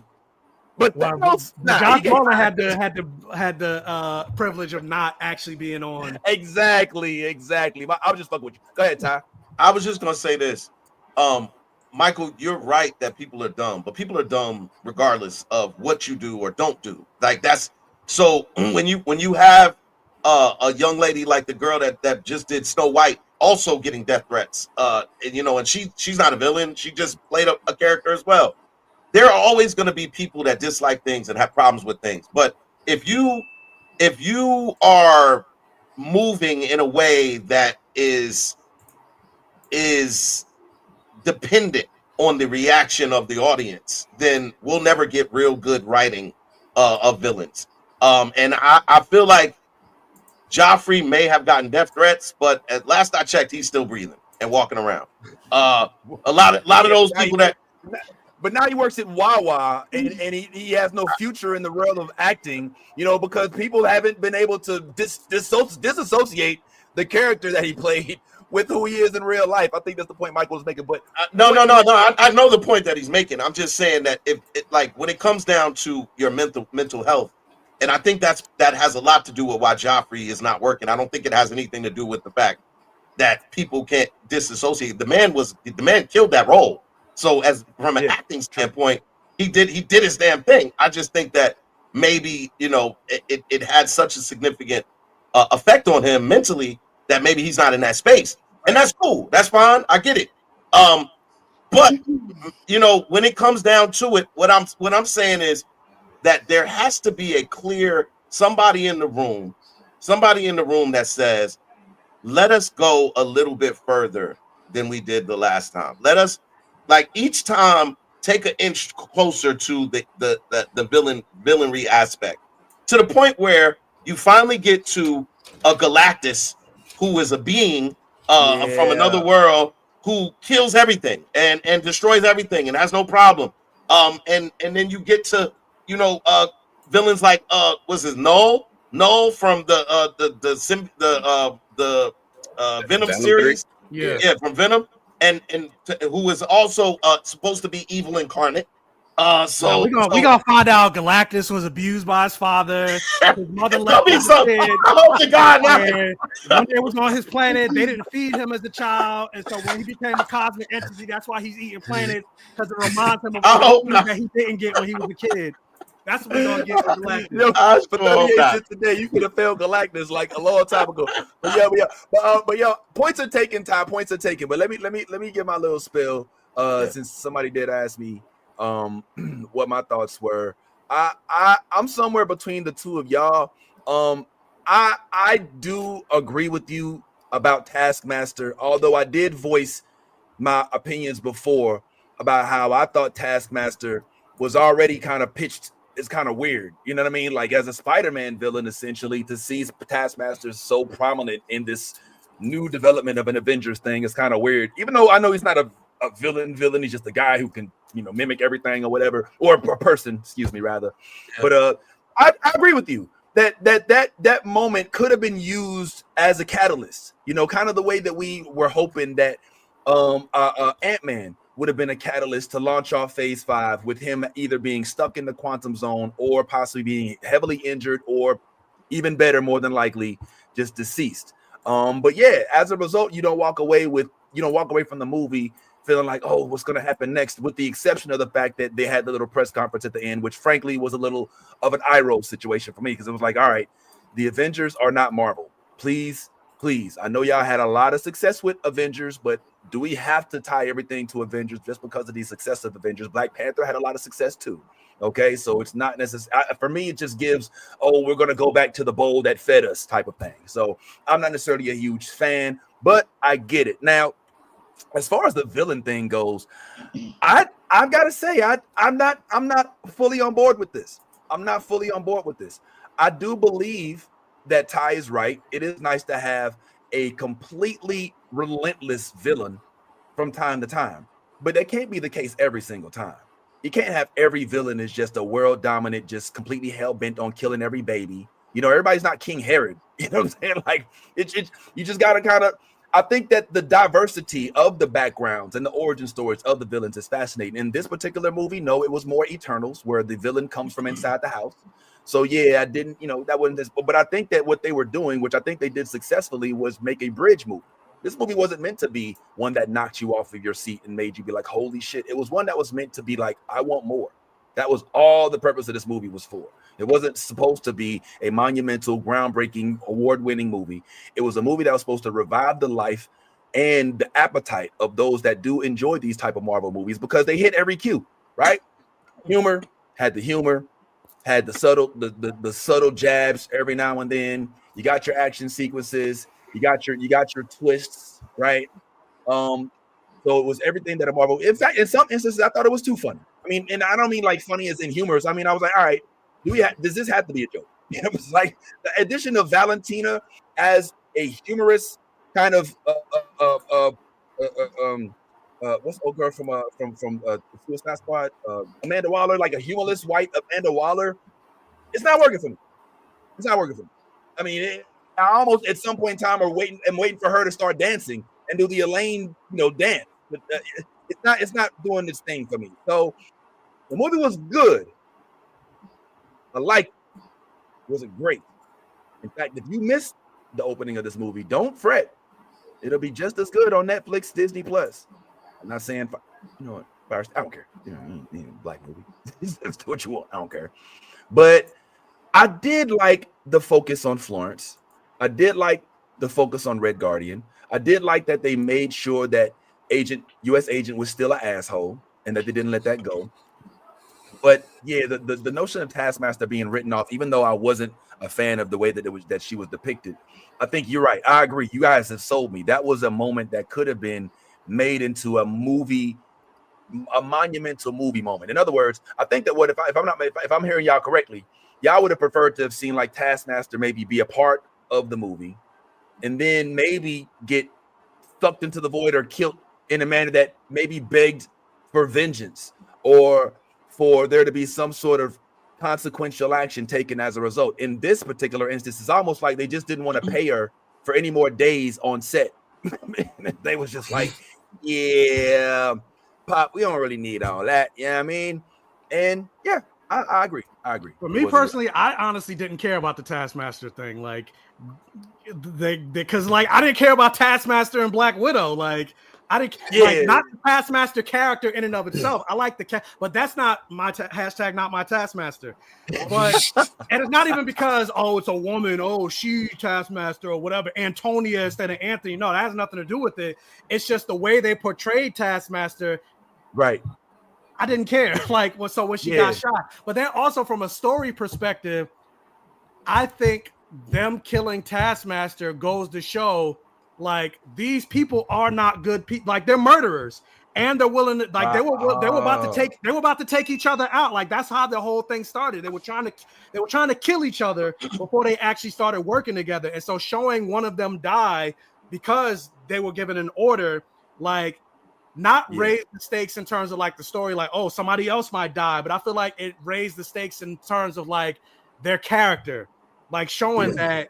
But Josh Brolin had the privilege of not actually being on. Exactly. I was just fucking with you. Go ahead, Ty. I was just gonna say this, Michael. You're right that people are dumb, but people are dumb regardless of what you do or don't do. Like that's so when you have a young lady like the girl that just did Snow White also getting death threats, and she's not a villain. She just played a character as well. There are always going to be people that dislike things and have problems with things. But if you are moving in a way that is dependent on the reaction of the audience, then we'll never get real good writing of villains. And I feel like Joffrey may have gotten death threats, but at last I checked, he's still breathing and walking around. A lot of those people that. But now he works at Wawa, and he has no future in the world of acting, because people haven't been able to disassociate the character that he played with who he is in real life. I think that's the point Michael was making. But no. I know the point that he's making. I'm just saying that when it comes down to your mental health, and I think that has a lot to do with why Joffrey is not working. I don't think it has anything to do with the fact that people can't disassociate. The man killed that role. So as from an acting standpoint, he did his damn thing. I just think that maybe, it had such a significant effect on him mentally that maybe he's not in that space. And that's cool. That's fine. I get it. But when it comes down to it, what I'm saying is that there has to be a clear somebody in the room that says, let us go a little bit further than we did the last time. Let us, like, each time, take an inch closer to the villainry aspect, to the point where you finally get to a Galactus who is a being from another world who kills everything and destroys everything and has no problem. And then you get to villains like was his Null from the Venom series, from Venom. And who is also supposed to be evil incarnate. So we're gonna find out Galactus was abused by his father. His mother left him. I hope to God not. When they was on his planet, they didn't feed him as a child, and so when he became a cosmic entity, that's why he's eating planets, because it reminds him of that he didn't get when he was a kid. That's what we're gonna get with Galactus. For 38 cents today, you could have failed Galactus like a long time ago. But points are taken, Ty. Points are taken. But let me give my little spill. Since somebody did ask me what my thoughts were. I'm somewhere between the two of y'all. I do agree with you about Taskmaster, although I did voice my opinions before about how I thought Taskmaster was already kind of pitched. It's kind of weird, you know what I mean? Like, as a Spider-Man villain, essentially, to see Taskmaster so prominent in this new development of an Avengers thing is kind of weird. Even though I know he's not a villain, he's just a guy who can, mimic everything or whatever, or a person, excuse me, rather. Yeah. But I agree with you that moment could have been used as a catalyst, kind of the way that we were hoping that Ant-Man would have been a catalyst to launch off Phase 5, with him either being stuck in the quantum zone or possibly being heavily injured, or even better, more than likely, just deceased. But yeah, as a result, you don't walk away from the movie feeling like, oh, what's going to happen next, with the exception of the fact that they had the little press conference at the end, which frankly was a little of an eye roll situation for me, because it was like, all right, the Avengers are not Marvel. Please. I know y'all had a lot of success with Avengers, but do we have to tie everything to Avengers just because of the success of Avengers? Black Panther had a lot of success too. Okay, so it's not necessary. For me, it just gives, we're going to go back to the bowl that fed us type of thing. So I'm not necessarily a huge fan, but I get it. Now, as far as the villain thing goes, I've got to say, I'm not fully on board with this. I do believe that Ty is right. It is nice to have a completely relentless villain from time to time, but that can't be the case every single time. You can't have every villain is just a world dominant, just completely hell bent on killing every baby. Everybody's not King Herod. You know what I'm saying? Like, you just gotta kind of. I think that the diversity of the backgrounds and the origin stories of the villains is fascinating. In this particular movie, no, it was more Eternals, where the villain comes from inside the house. So yeah, I didn't, that wasn't this, but I think that what they were doing, which I think they did successfully, was make a bridge movie. This movie wasn't meant to be one that knocked you off of your seat and made you be like, holy shit. It was one that was meant to be like, I want more. That was all the purpose of this movie was for. It wasn't supposed to be a monumental, groundbreaking, award-winning movie. It was a movie that was supposed to revive the life and the appetite of those that do enjoy these type of Marvel movies, because they hit every cue, right? Humor, had the subtle jabs every now and then. You got your action sequences. You got your twists, right? So it was everything that a Marvel. In fact, in some instances, I thought it was too funny. I mean, and I don't mean like funny as in humorous. I mean, I was like, all right, does this have to be a joke? It was like the addition of Valentina as a humorous kind of what's the old girl from Suicide Squad? Amanda Waller, like a humorless white Amanda Waller. It's not working for me. It's not working for me. I mean, I almost at some point in time am waiting for her to start dancing and do the Elaine, dance. But it's not doing this thing for me. So the movie was good. I liked it. It wasn't great. In fact, if you missed the opening of this movie, don't fret. It'll be just as good on Netflix, Disney Plus. I'm not saying, what, I don't care. Black movie. Just do what you want. I don't care. But I did like the focus on Florence. I did like the focus on Red Guardian. I did like that they made sure that U.S. agent was still an asshole and that they didn't let that go. But yeah, the notion of Taskmaster being written off, even though I wasn't a fan of the way that she was depicted, I think you're right. I agree. You guys have sold me. That was a moment that could have been made into a movie, a monumental movie moment. In other words, I think that if I'm hearing y'all correctly, y'all would have preferred to have seen like Taskmaster maybe be a part of the movie, and then maybe get sucked into the void or killed in a manner that maybe begged for vengeance or for there to be some sort of consequential action taken as a result. In this particular instance, it's almost like they just didn't want to pay her for any more days on set. They was just like, yeah, Pop, we don't really need all that. You know what I mean? And yeah, I agree. For me personally, I honestly didn't care about the Taskmaster thing. Like, because I didn't care about Taskmaster and Black Widow. Like, I didn't not the Taskmaster character in and of itself. I like but that's not my hashtag, not my Taskmaster. But and it's not even because it's a woman, she Taskmaster or whatever, Antonia instead of Anthony. No, that has nothing to do with it. It's just the way they portrayed Taskmaster. Right. I didn't care. When she got shot. But then also from a story perspective, I think them killing Taskmaster goes to show these people are not good people. They're murderers, and they're willing to they were about to take each other out. That's how the whole thing started. They were trying to kill each other before they actually started working together. And so showing one of them die because they were given an order, raise the stakes in terms of the story, somebody else might die, but I feel like it raised the stakes in terms of their character, showing that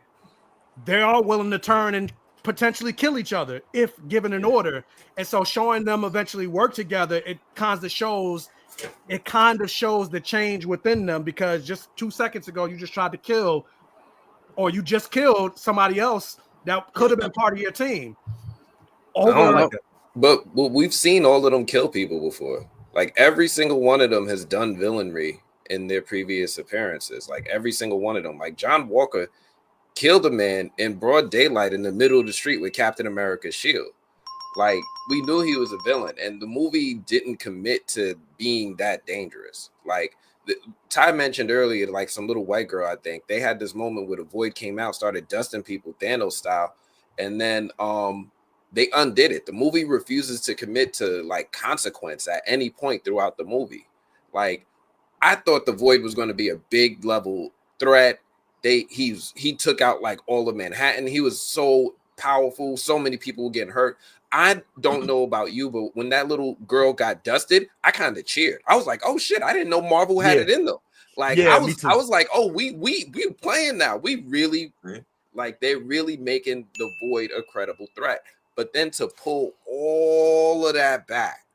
they are willing to turn and potentially kill each other if given an order. And so showing them eventually work together, it kind of shows the change within them, because just 2 seconds ago you just tried to kill, or you just killed somebody else that could have been part of your team. But we've seen all of them kill people before. Every single one of them has done villainry in their previous appearances. Every single one of them. John Walker killed a man in broad daylight in the middle of the street with Captain America's shield. We knew he was a villain, and the movie didn't commit to being that dangerous. Ty mentioned earlier, some little white girl, I think they had this moment where the Void came out, started dusting people Thanos style, and then they undid it. The movie refuses to commit to consequence at any point throughout the movie. I thought the Void was going to be a big level threat. He took out all of Manhattan. He was so powerful. So many people were getting hurt. I don't know about you, but when that little girl got dusted, I kind of cheered. I was like, oh shit, I didn't know Marvel had it in them. I was like, oh, we playing now. We really they're really making the Void a credible threat. But then to pull all of that back,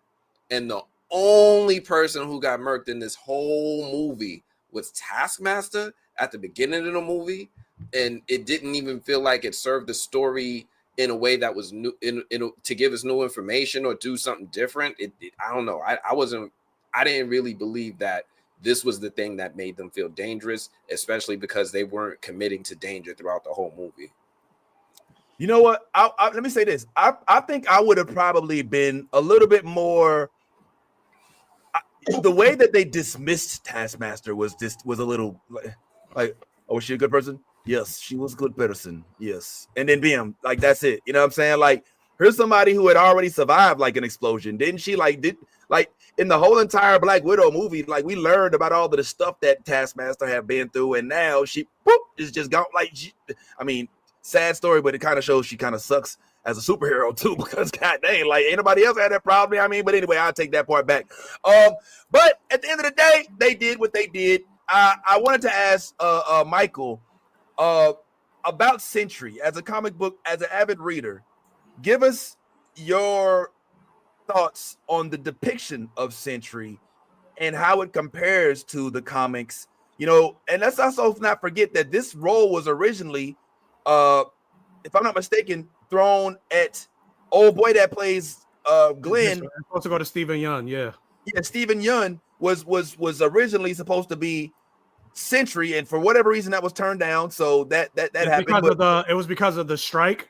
and the only person who got murked in this whole movie was Taskmaster at the beginning of the movie, and it didn't even feel like it served the story in a way that was new to give us new information or do something different. I don't know. I didn't really believe that this was the thing that made them feel dangerous, especially because they weren't committing to danger throughout the whole movie. You know what? Let me say this. I think I would have probably been a little bit more. The way that they dismissed Taskmaster was a little oh, is she a good person? Yes, she was a good person. Yes. And then bam, like that's it. You know what I'm saying? Like, here's somebody who had already survived like an explosion. Didn't she? Like, in the whole entire Black Widow movie, like we learned about all of the stuff that Taskmaster had been through, and now she is just gone. Like, sad story, but it kind of shows she kind of sucks as a superhero too, because god dang, like ain't nobody else had that problem. I mean, but anyway, I'll take that part back. But at the end of the day, they did what they did. I wanted to ask Michael about Sentry as a comic book, as an avid reader. Give us your thoughts on the depiction of Sentry and how it compares to the comics. You know, and let's also not forget that this role was originally, if I'm not mistaken, thrown at old boy that plays Glenn. Supposed to go to Stephen Yeun, yeah. Yeah, Stephen Yeun was originally supposed to be Sentry, and for whatever reason that was turned down. So that happened. It was because of the strike.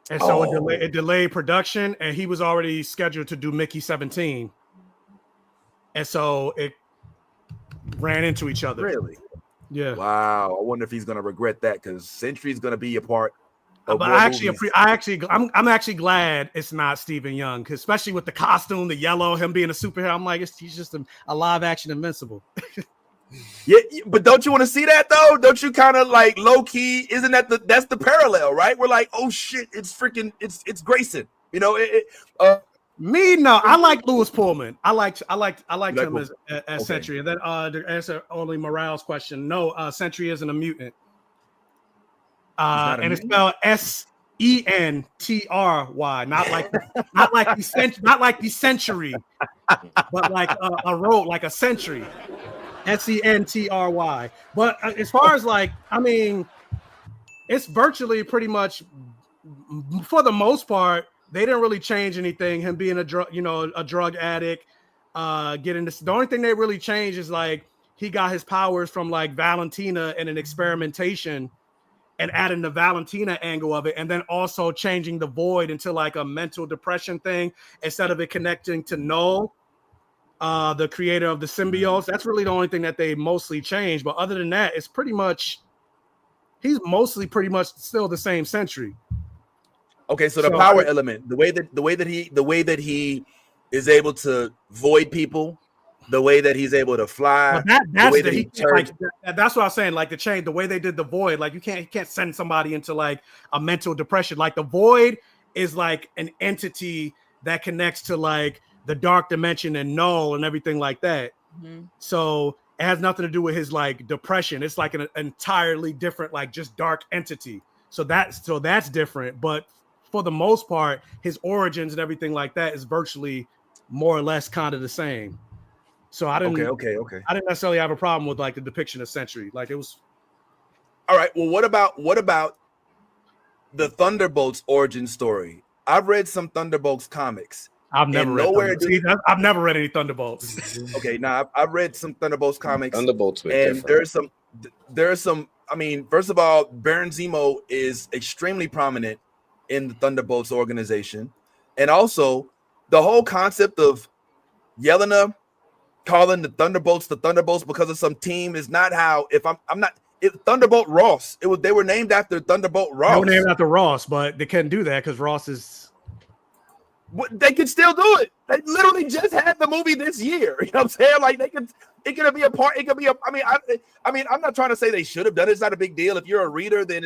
And so it delayed production, and he was already scheduled to do Mickey 17. And so it ran into each other. Really? Yeah. Wow. I wonder if he's gonna regret that, because Sentry's gonna be a part of but I'm actually glad it's not Stephen Yeun, because especially with the costume, the yellow, him being a superhero, I'm like, he's just a live action Invincible. Yeah, but don't you want to see that though? Don't you kind of like low key? Isn't that that's the parallel, right? We're like, oh shit, it's Grayson. You know, me no, I like Lewis Pullman. I liked him as Sentry. And then to answer only Morale's question, no, Sentry isn't a mutant. And it's spelled SENTRY, not like the century, but like a road, like a century. SENTRY. But as far as like, I mean, it's virtually pretty much, for the most part, they didn't really change anything. Him being a drug addict, getting this. The only thing they really changed is like he got his powers from like Valentina and an experimentation, and adding the Valentina angle of it, and then also changing the Void into like a mental depression thing instead of it connecting to Null, the creator of the symbiotes. That's really the only thing that they mostly changed. But other than that, it's pretty much, he's mostly pretty much still the same Sentry. Okay, so the power element, the way that he is able to void people, the way that he's able to fly, that's what I was saying. Like the change, the way they did the Void, like you can't send somebody into like a mental depression. Like the Void is like an entity that connects to like the dark dimension and Null and everything like that. Mm-hmm. So it has nothing to do with his like depression. It's like an entirely different, like just dark entity. So that's different. But for the most part, his origins and everything like that is virtually more or less kind of the same. So I didn't. Okay. I didn't necessarily have a problem with like the depiction of Sentry. Like it was. All right. Well, what about the Thunderbolts origin story? I've read some Thunderbolts comics. I've never read any Thunderbolts. Okay, now I've read some Thunderbolts comics. Thunderbolts were and different. there's some. I mean, first of all, Baron Zemo is extremely prominent in the Thunderbolts organization, and also the whole concept of Yelena calling the Thunderbolts because of some team is not how. Thunderbolt Ross. They were named after Thunderbolt Ross. They were named after Ross, but they couldn't do that because Ross is. They could still do it. They literally just had the movie this year. You know what I'm saying? Like it could be a part. It could be a. I mean, I'm not trying to say they should have done it. It's not a big deal. If you're a reader, then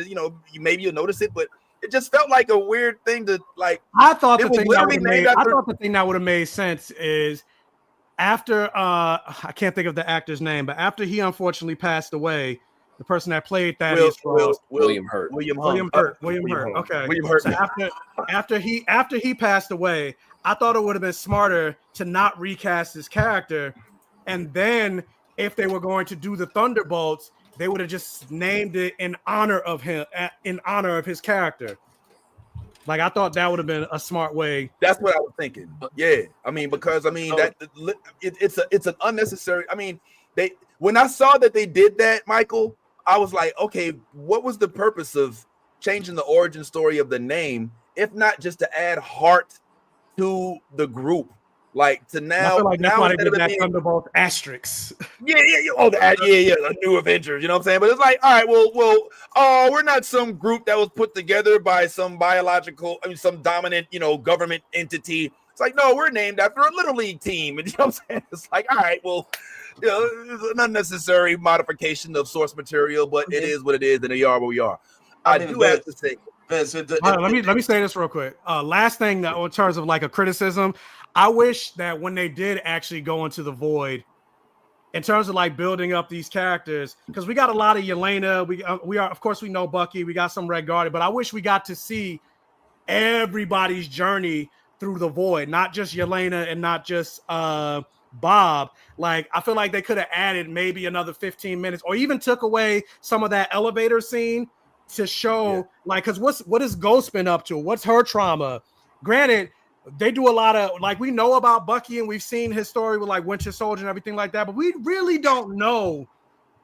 maybe you'll notice it. But it just felt like a weird thing to like. I thought the thing that would have made sense is after I can't think of the actor's name, but after he unfortunately passed away, the person that played that is William Hurt. William Hurt. Okay. William Hurt. So after he passed away, I thought it would have been smarter to not recast his character, and then if they were going to do the Thunderbolts, they would have just named it in honor of him, in honor of his character. Like I thought that would have been a smart way. That's what I was thinking. Yeah, because it's an unnecessary. I mean, when I saw that they did that, Michael, I was like, okay, what was the purpose of changing the origin story of the name, if not just to add heart to the group? Like to now, I feel like that's now why they instead did of it that being, Thunderbolts asterisks. yeah, a new Avengers. You know what I'm saying? But it's like, all right, well, we're not some group that was put together by some some dominant, government entity. It's like, no, we're named after a little league team, and you know what I'm saying? It's like, all right, well, it's an unnecessary modification of source material, but it is what it is, and we are where we are. I do have to say, let me say this real quick. Last thing that in terms of like a criticism, I wish that when they did actually go into the void, in terms of like building up these characters, because we got a lot of Yelena, we are of course we know Bucky, we got some Red Guardian, but I wish we got to see everybody's journey through the void, not just Yelena and not just Bob. Like I feel like they could have added maybe another 15 minutes, or even took away some of that elevator scene to show like, because what is Ghost been up to? What's her trauma? Granted, they do a lot of like, we know about Bucky and we've seen his story with like Winter Soldier and everything like that, but we really don't know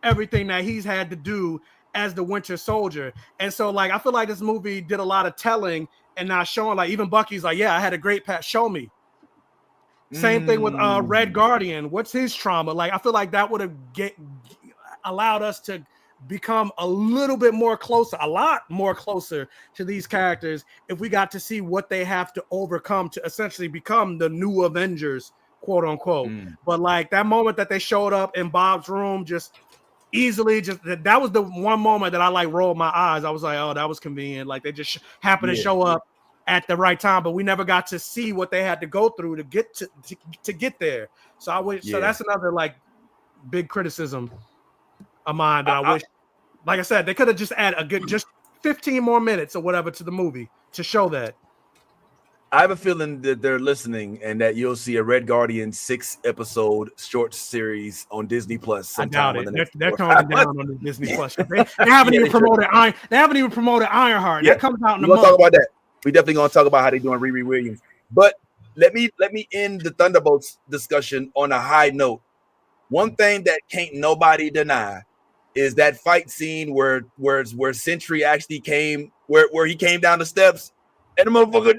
everything that he's had to do as the Winter Soldier. And so like I feel like this movie did a lot of telling and not showing. Like even Bucky's like, yeah, I had a great past, show me. Same thing with Red Guardian. What's his trauma? Like I feel like that would have allowed us to become a little bit more closer, a lot more closer to these characters if we got to see what they have to overcome to essentially become the new Avengers, quote unquote. But like that moment that they showed up in Bob's room, just easily, that was the one moment that I like rolled my eyes. I was like, oh, that was convenient. Like they just happened to show up at the right time, but we never got to see what they had to go through to get to get there. So I wish. So that's another like big criticism of mine that I wish. Like I said, they could have just added just 15 more minutes or whatever to the movie to show that. I have a feeling that they're listening and that you'll see a Red Guardian 6-episode short series on Disney Plus sometime. I doubt it. They're toning down on the Disney Plus. They haven't even promoted Iron. They haven't even promoted Ironheart. That comes out in a month. We'll talk about that. We definitely gonna talk about how they're doing Riri Williams. But let me end the Thunderbolts discussion on a high note. One thing that can't nobody deny is that fight scene where Sentry actually came, where he came down the steps, and the motherfucker,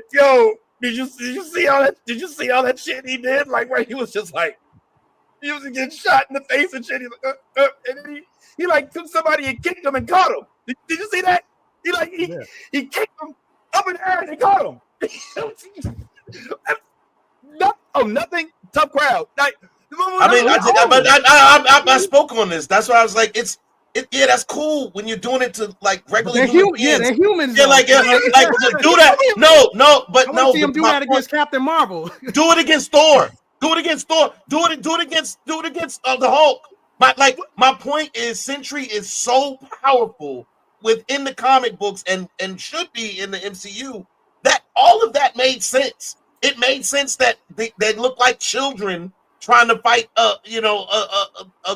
did you see all that? Did you see all that shit he did? Like where he was just like, he was getting shot in the face and shit. He's like, and then he like took somebody and kicked him and caught him. Did you see that? He kicked him up in the air and he caught him. Nothing. Tough crowd. Like, I spoke on this. That's why I was like, that's cool when you're doing it to like regular human beings. They're humans. Yeah, like to do that. No, see him do that against Captain Marvel. Do it against Thor. Do it against Thor. Do it against the Hulk. My point is, Sentry is so powerful within the comic books and should be in the MCU that all of that made sense. It made sense that they look like children trying to fight a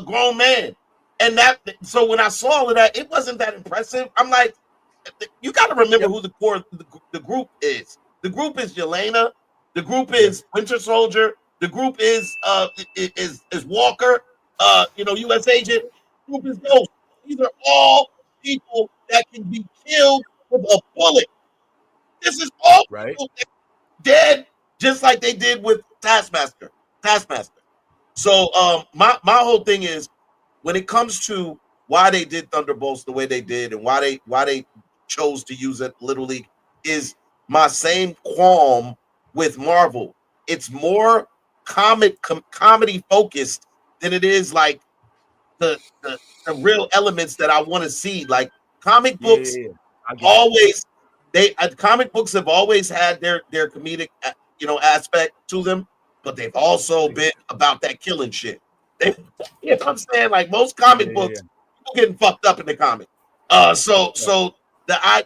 grown man. And so when I saw all of that, it wasn't that impressive. I'm like, you got to remember who the group is. The group is Yelena. The group is Winter Soldier. The group is Walker. U.S. Agent. The group is Ghost. These are all people that can be killed with a bullet. This is all people that are dead, just like they did with Taskmaster. So my whole thing is, when it comes to why they did Thunderbolts the way they did and why they chose to use it Little League is my same qualm with Marvel. It's more comedy focused than it is like the real elements that I want to see. Like comic books comic books have always had their comedic aspect to them, but they've also been about that killing shit. You know what I'm saying? Like most comic books, people getting fucked up in the comic.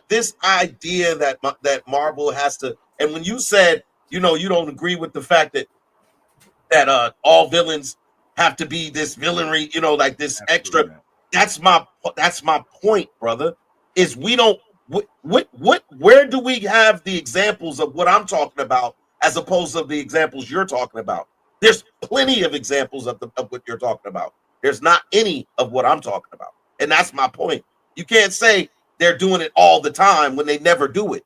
This idea that Marvel has to, and when you said, you don't agree with the fact that all villains have to be this villainry, like this extra. That's my point, brother. Is we don't where do we have the examples of what I'm talking about as opposed to the examples you're talking about? There's plenty of examples of what you're talking about. There's not any of what I'm talking about. And that's my point. You can't say they're doing it all the time when they never do it.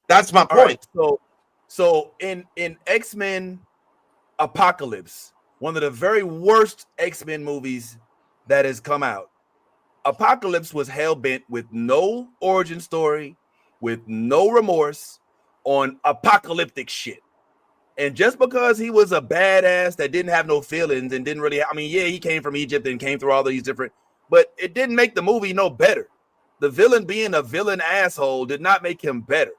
That's my point. Right, so in X-Men Apocalypse, one of the very worst X-Men movies that has come out. Apocalypse was hell-bent with no origin story, with no remorse on apocalyptic shit. And just because he was a badass that didn't have no feelings and didn't really, he came from Egypt and came through all these different, but it didn't make the movie no better. The villain being a villain asshole did not make him better.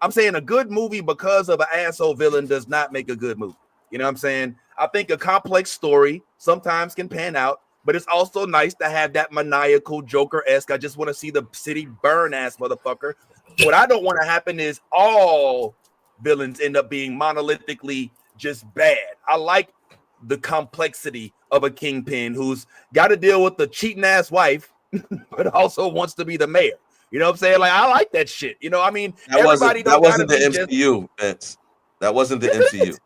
I'm saying a good movie because of an asshole villain does not make a good movie. You know what I'm saying? I think a complex story sometimes can pan out, but it's also nice to have that maniacal Joker-esque. I just want to see the city burn ass motherfucker. What I don't want to happen is all villains end up being monolithically just bad. I like the complexity of a kingpin who's got to deal with the cheating ass wife, but also wants to be the mayor. You know what I'm saying? Like, I like that shit. You know, I mean, that wasn't the MCU, Vince. That wasn't the MCU.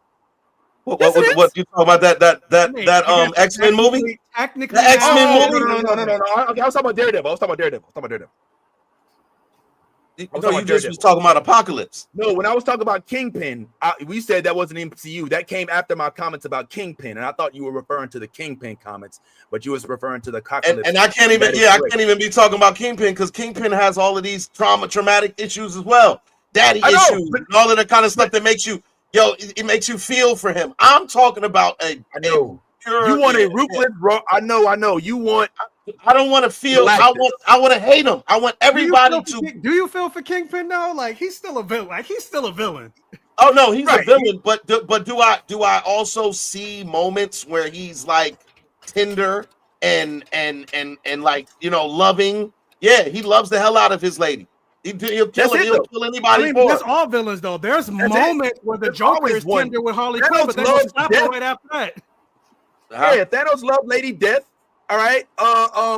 What you talking about? That X-Men movie? Technically, the X-Men movie? No. Okay, I was talking about Daredevil. No, you just was talking about Apocalypse. No, when I was talking about Kingpin, we said that wasn't MCU. That came after my comments about Kingpin, and I thought you were referring to the Kingpin comments, but you was referring to the Apocalypse. And I can't even, I can't even be talking about Kingpin because Kingpin has all of these traumatic issues as well, daddy issues, and all of that kind of stuff that makes you, it makes you feel for him. I'm talking about you want a ruthless, bro. I know. You want. I don't want to feel. I want to hate him. I want everybody to. Do you feel for Kingpin though? Like he's still a villain. Oh no, he's a villain. But do I also see moments where he's like tender and like loving? Yeah, he loves the hell out of his lady. He'll kill anybody. That's all villains though. There's moments where the Joker is tender with Harley Quinn, but they don't stop it right after that. Yeah, Thanos loved Lady Death. All right.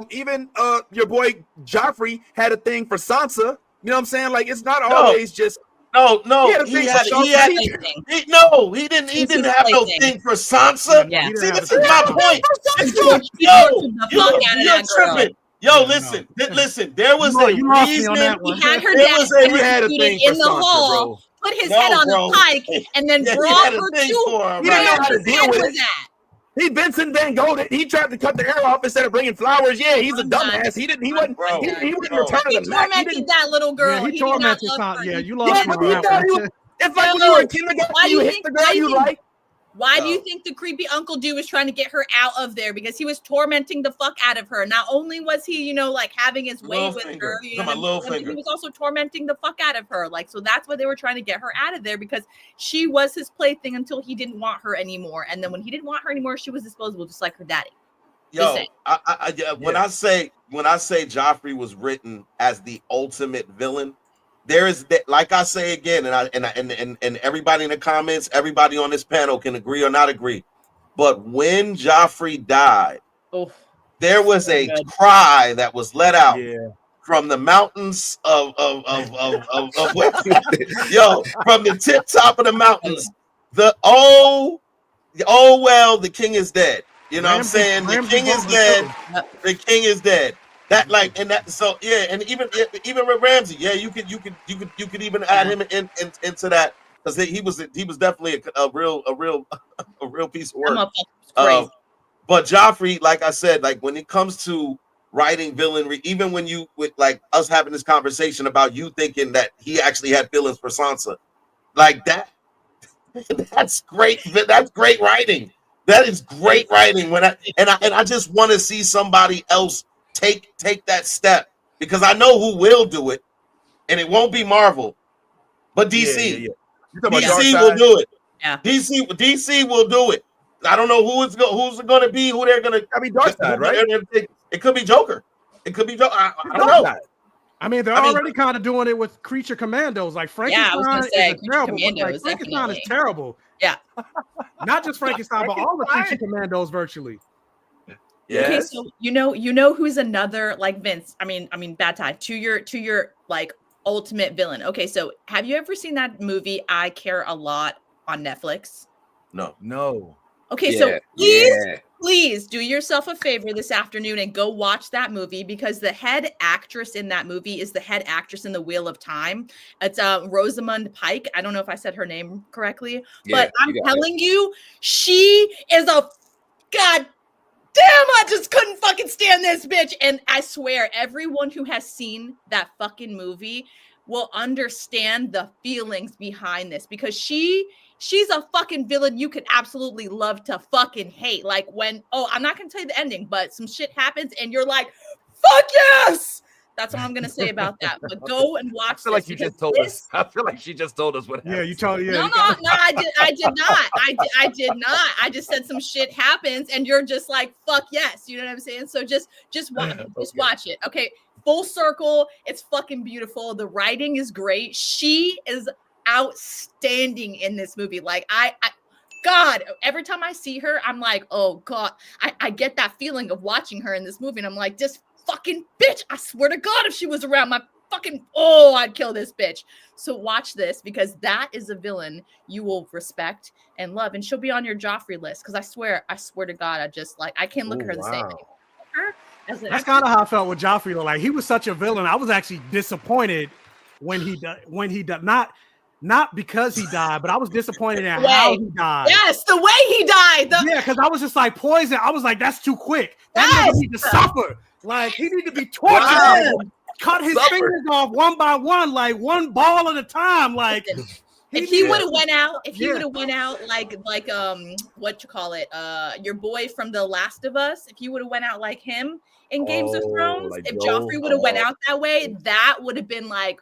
Even your boy Joffrey had a thing for Sansa. You know what I'm saying? Like it's not always just no. He didn't have no thing for Sansa. Yeah. See, this is my point. You're tripping. Listen. There was a reason. He had her dad in the hall, put his head on a pike, and then brought her to where his head was at. He Vincent Van Gogh. He tried to cut the hair off instead of bringing flowers. Yeah, he's a dumbass. He wouldn't return to the Mac. He tormented that little girl. Yeah, he tormented her. Yeah, you lost me on that one. It's like when you were in kindergarten, you hit the girl you like. Why do you think the creepy Uncle Dew was trying to get her out of there? Because he was tormenting the fuck out of her. Not only was he, like having his way with her, he was also tormenting the fuck out of her. Like, so that's why they were trying to get her out of there because she was his plaything until he didn't want her anymore. And then when he didn't want her anymore, she was disposable, just like her daddy. When I say Joffrey was written as the ultimate villain, there is that, like I say again, and everybody in the comments, everybody on this panel can agree or not agree. But when Joffrey died, there was a cry that was let out from the mountains of from the tip top of the mountains. The king is dead. You know what I'm saying? The king is dead. The king is dead. That and even with Ramsey, you could even add him into that because he was definitely a real piece of work. But Joffrey, like I said, like when it comes to writing villainry, even when you with like us having this conversation about you thinking that he actually had feelings for Sansa, like that's great. That's great writing. That is great writing. I just want to see somebody else take that step because I know who will do it, and it won't be Marvel, but DC. DC will do it. Yeah, DC will do it. I don't know who's going to be. Who they're going to? I mean, Darkseid, right? It could be Joker. I don't know. I mean, they're already kind of doing it with Creature Commandos. Like Frankenstein is terrible. Frankenstein is terrible. Yeah, not just Frankenstein, but all the Creature Commandos virtually. Yes. Okay, so you know who's another like Vince? I mean, bad tie to your like ultimate villain. Okay, so have you ever seen that movie I Care a Lot on Netflix? No. Okay, so Please do yourself a favor this afternoon and go watch that movie, because the head actress in that movie is the head actress in The Wheel of Time. It's Rosamund Pike. I don't know if I said her name correctly, but I'm telling you, she is a god. Damn, I just couldn't fucking stand this bitch. And I swear, everyone who has seen that fucking movie will understand the feelings behind this, because she's a fucking villain you could absolutely love to fucking hate. Like when, I'm not gonna tell you the ending, but some shit happens and you're like, fuck yes! That's all I'm gonna say about that. But go and watch. I feel like you just told us. I feel like she just told us what happened. Yeah, you told. Yeah, no, I did not. I did not. I just said some shit happens, and you're just like, fuck yes. You know what I'm saying? So just watch, watch it. Okay, full circle. It's fucking beautiful. The writing is great. She is outstanding in this movie. Like God, every time I see her, I'm like, oh God, I get that feeling of watching her in this movie, and I'm like, this fucking bitch, I swear to God, if she was around, my fucking, I'd kill this bitch. So watch this, because that is a villain you will respect and love, and she'll be on your Joffrey list, because I swear to God, I can't look at her the same way. That's kind of how I felt with Joffrey. Like, he was such a villain. I was actually disappointed when he died. Not because he died, but I was disappointed in how he died. Yes, the way he died. Yeah, because I was just like, poison. I was like, that's too quick. That nigga need to suffer. Like, he need to be tortured. Wow. Cut his fingers off one by one, like one ball at a time. Like, if he would have went out, like what you call it, your boy from The Last of Us, if he would have went out like him in Games of Thrones, like if Joffrey would have went out that way, that would have been like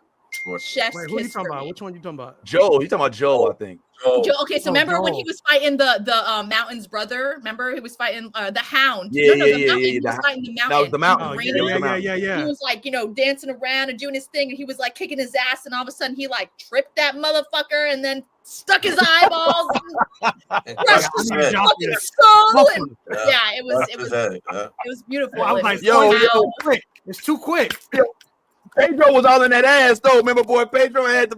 chef's Wait, who are you talking about? Which one you talking about? Joe. You talking about Joe? I think. Joe, okay, so remember when he was fighting the Mountain's brother? Remember he was fighting the Hound. Yeah. He was fighting the Mountain. That was the Mountain. Yeah. He was like, dancing around and doing his thing, and he was like kicking his ass, and all of a sudden he like tripped that motherfucker and then stuck his eyeballs and crushed his fucking skull. And it was beautiful. I was like, yo, quick. It's too quick. Pedro was all in that ass though. Remember, boy, Pedro had the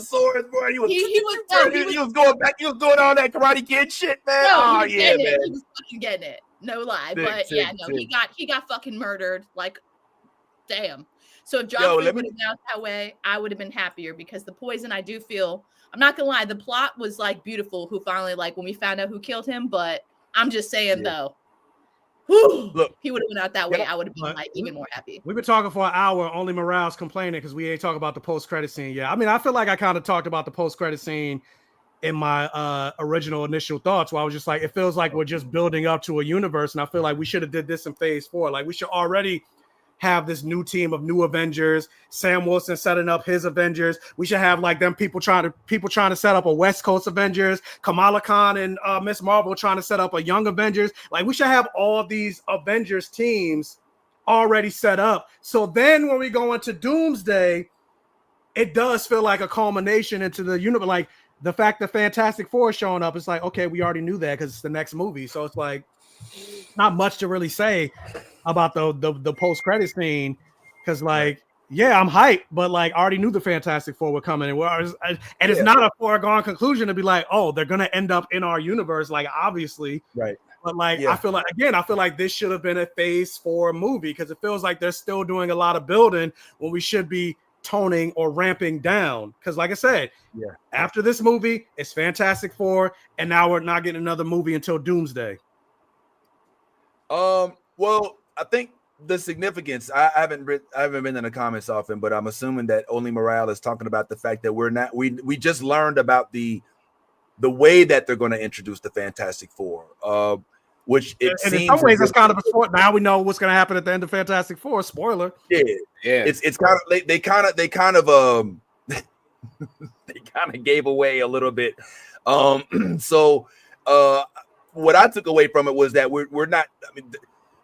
swords, boy. He was going back. He was doing all that Karate Kid shit, man. Man. He was fucking getting it. No lie, he got fucking murdered. Like, damn. So if Joffrey would have been out that way, I would have been happier, because the poison, I do feel, I'm not gonna lie, the plot was like beautiful. Who finally, like, when we found out who killed him, but I'm just saying though. Look, he would have went out that way. I would have been like even more happy. We've been talking for an hour. Only Morale's complaining because we ain't talking about the post-credit scene. Yeah, I mean, I feel like I kind of talked about the post-credit scene in my original initial thoughts, where I was just like, it feels like we're just building up to a universe, and I feel like we should have did this in phase 4. Like, we should already have this new team of new Avengers. Sam Wilson setting up his Avengers. We should have like them people trying to set up a West Coast Avengers. Kamala Khan and Miss Marvel trying to set up a Young Avengers. Like, we should have all these Avengers teams already set up. So then when we go into Doomsday, it does feel like a culmination into the universe. Like, the fact that Fantastic Four is showing up, it's like, okay, we already knew that because it's the next movie. So it's like not much to really say about the post-credit scene, because like, yeah, I'm hyped, but like, I already knew the Fantastic Four were coming, and it's not a foregone conclusion to be like, oh, they're gonna end up in our universe, like, obviously, right? But like, I feel like this should have been a phase 4 movie, because it feels like they're still doing a lot of building when we should be toning or ramping down. Because like I said, after this movie, it's Fantastic Four, and now we're not getting another movie until Doomsday. Well, I think the significance, I haven't been in the comments often, but I'm assuming that Only Morale is talking about the fact that we just learned about the way that they're going to introduce the Fantastic Four, which it seems in some ways it's kind of a sport. Now we know what's going to happen at the end of Fantastic Four. Spoiler. Yeah. It's kind of they kind of gave away a little bit. So what I took away from it was that we're not. I mean,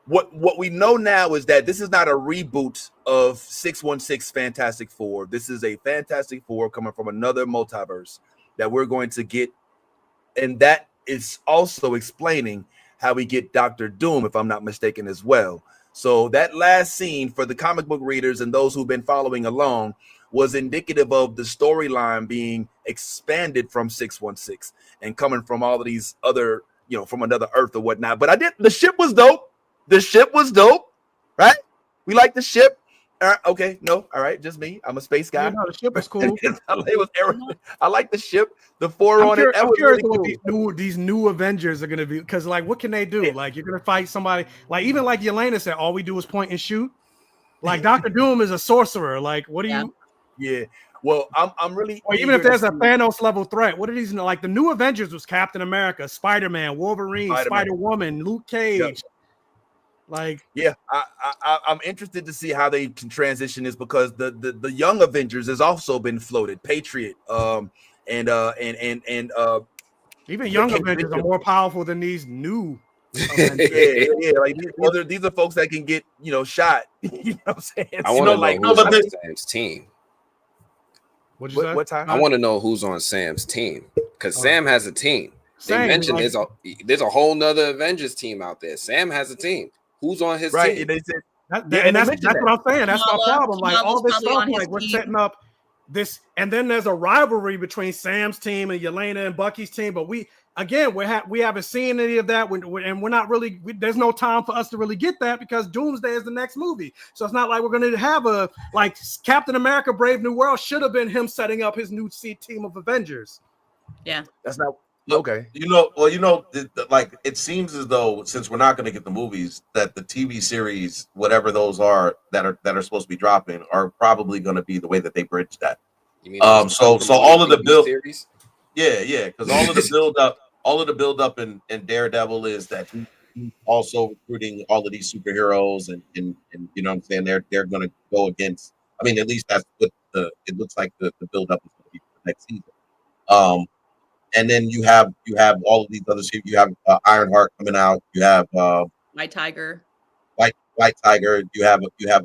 what we know now is that this is not a reboot of 616 Fantastic Four. This is a Fantastic Four coming from another multiverse that we're going to get, and that is also explaining how we get Dr. Doom, if I'm not mistaken, as well. So that last scene, for the comic book readers and those who've been following along, was indicative of the storyline being expanded from 616 and coming from all of these other from another Earth or whatnot. But the ship was dope. The ship was dope, right? We like the ship. Okay, no, all right, just me. I'm a space guy. Yeah, no, the ship is cool. I like the ship. The four on it. That was really cool. What these new Avengers are gonna be, because like, what can they do? Like, you're gonna fight somebody, like even like Yelena said, all we do is point and shoot. Like Doctor Doom is a sorcerer. Like, what do you? Yeah. Well, I'm really. Or even if there's a Thanos level threat, what are these? Like the new Avengers was Captain America, Spider-Man, Wolverine, Spider-Woman, Luke Cage. Yep. Like, yeah, I'm interested to see how they can transition this, because the young Avengers has also been floated. Patriot, and even young Avengers are more powerful than these new. yeah. Like these are folks that can get shot. You know what I'm saying? I want to know who's on Sam's team. What time? I want to know who's on Sam's team, because Sam has a team. They mentioned there's a whole nother Avengers team out there. Sam has a team. Who's on his team? And they said, that's what I'm saying. That's my problem. Like all this stuff, like we're setting up this, and then there's a rivalry between Sam's team and Yelena and Bucky's team. But we haven't seen any of that, and we're not really. There's no time for us to really get that, because Doomsday is the next movie. So it's not like we're going to have like Captain America: Brave New World should have been him setting up his new team of Avengers. Yeah, that's not. Okay. Like it seems as though, since we're not going to get the movies, that the TV series, whatever those are that are supposed to be dropping, are probably going to be the way that they bridge that. You mean so all of the build series? Yeah, because all of the build up in Daredevil is that he's also recruiting all of these superheroes, and you know what I'm saying, they're going to go against. I mean, at least that's what it looks like the build up is going to be for the next season. And then you have all of these other shit. You have Ironheart coming out. You have White Tiger. White Tiger. You have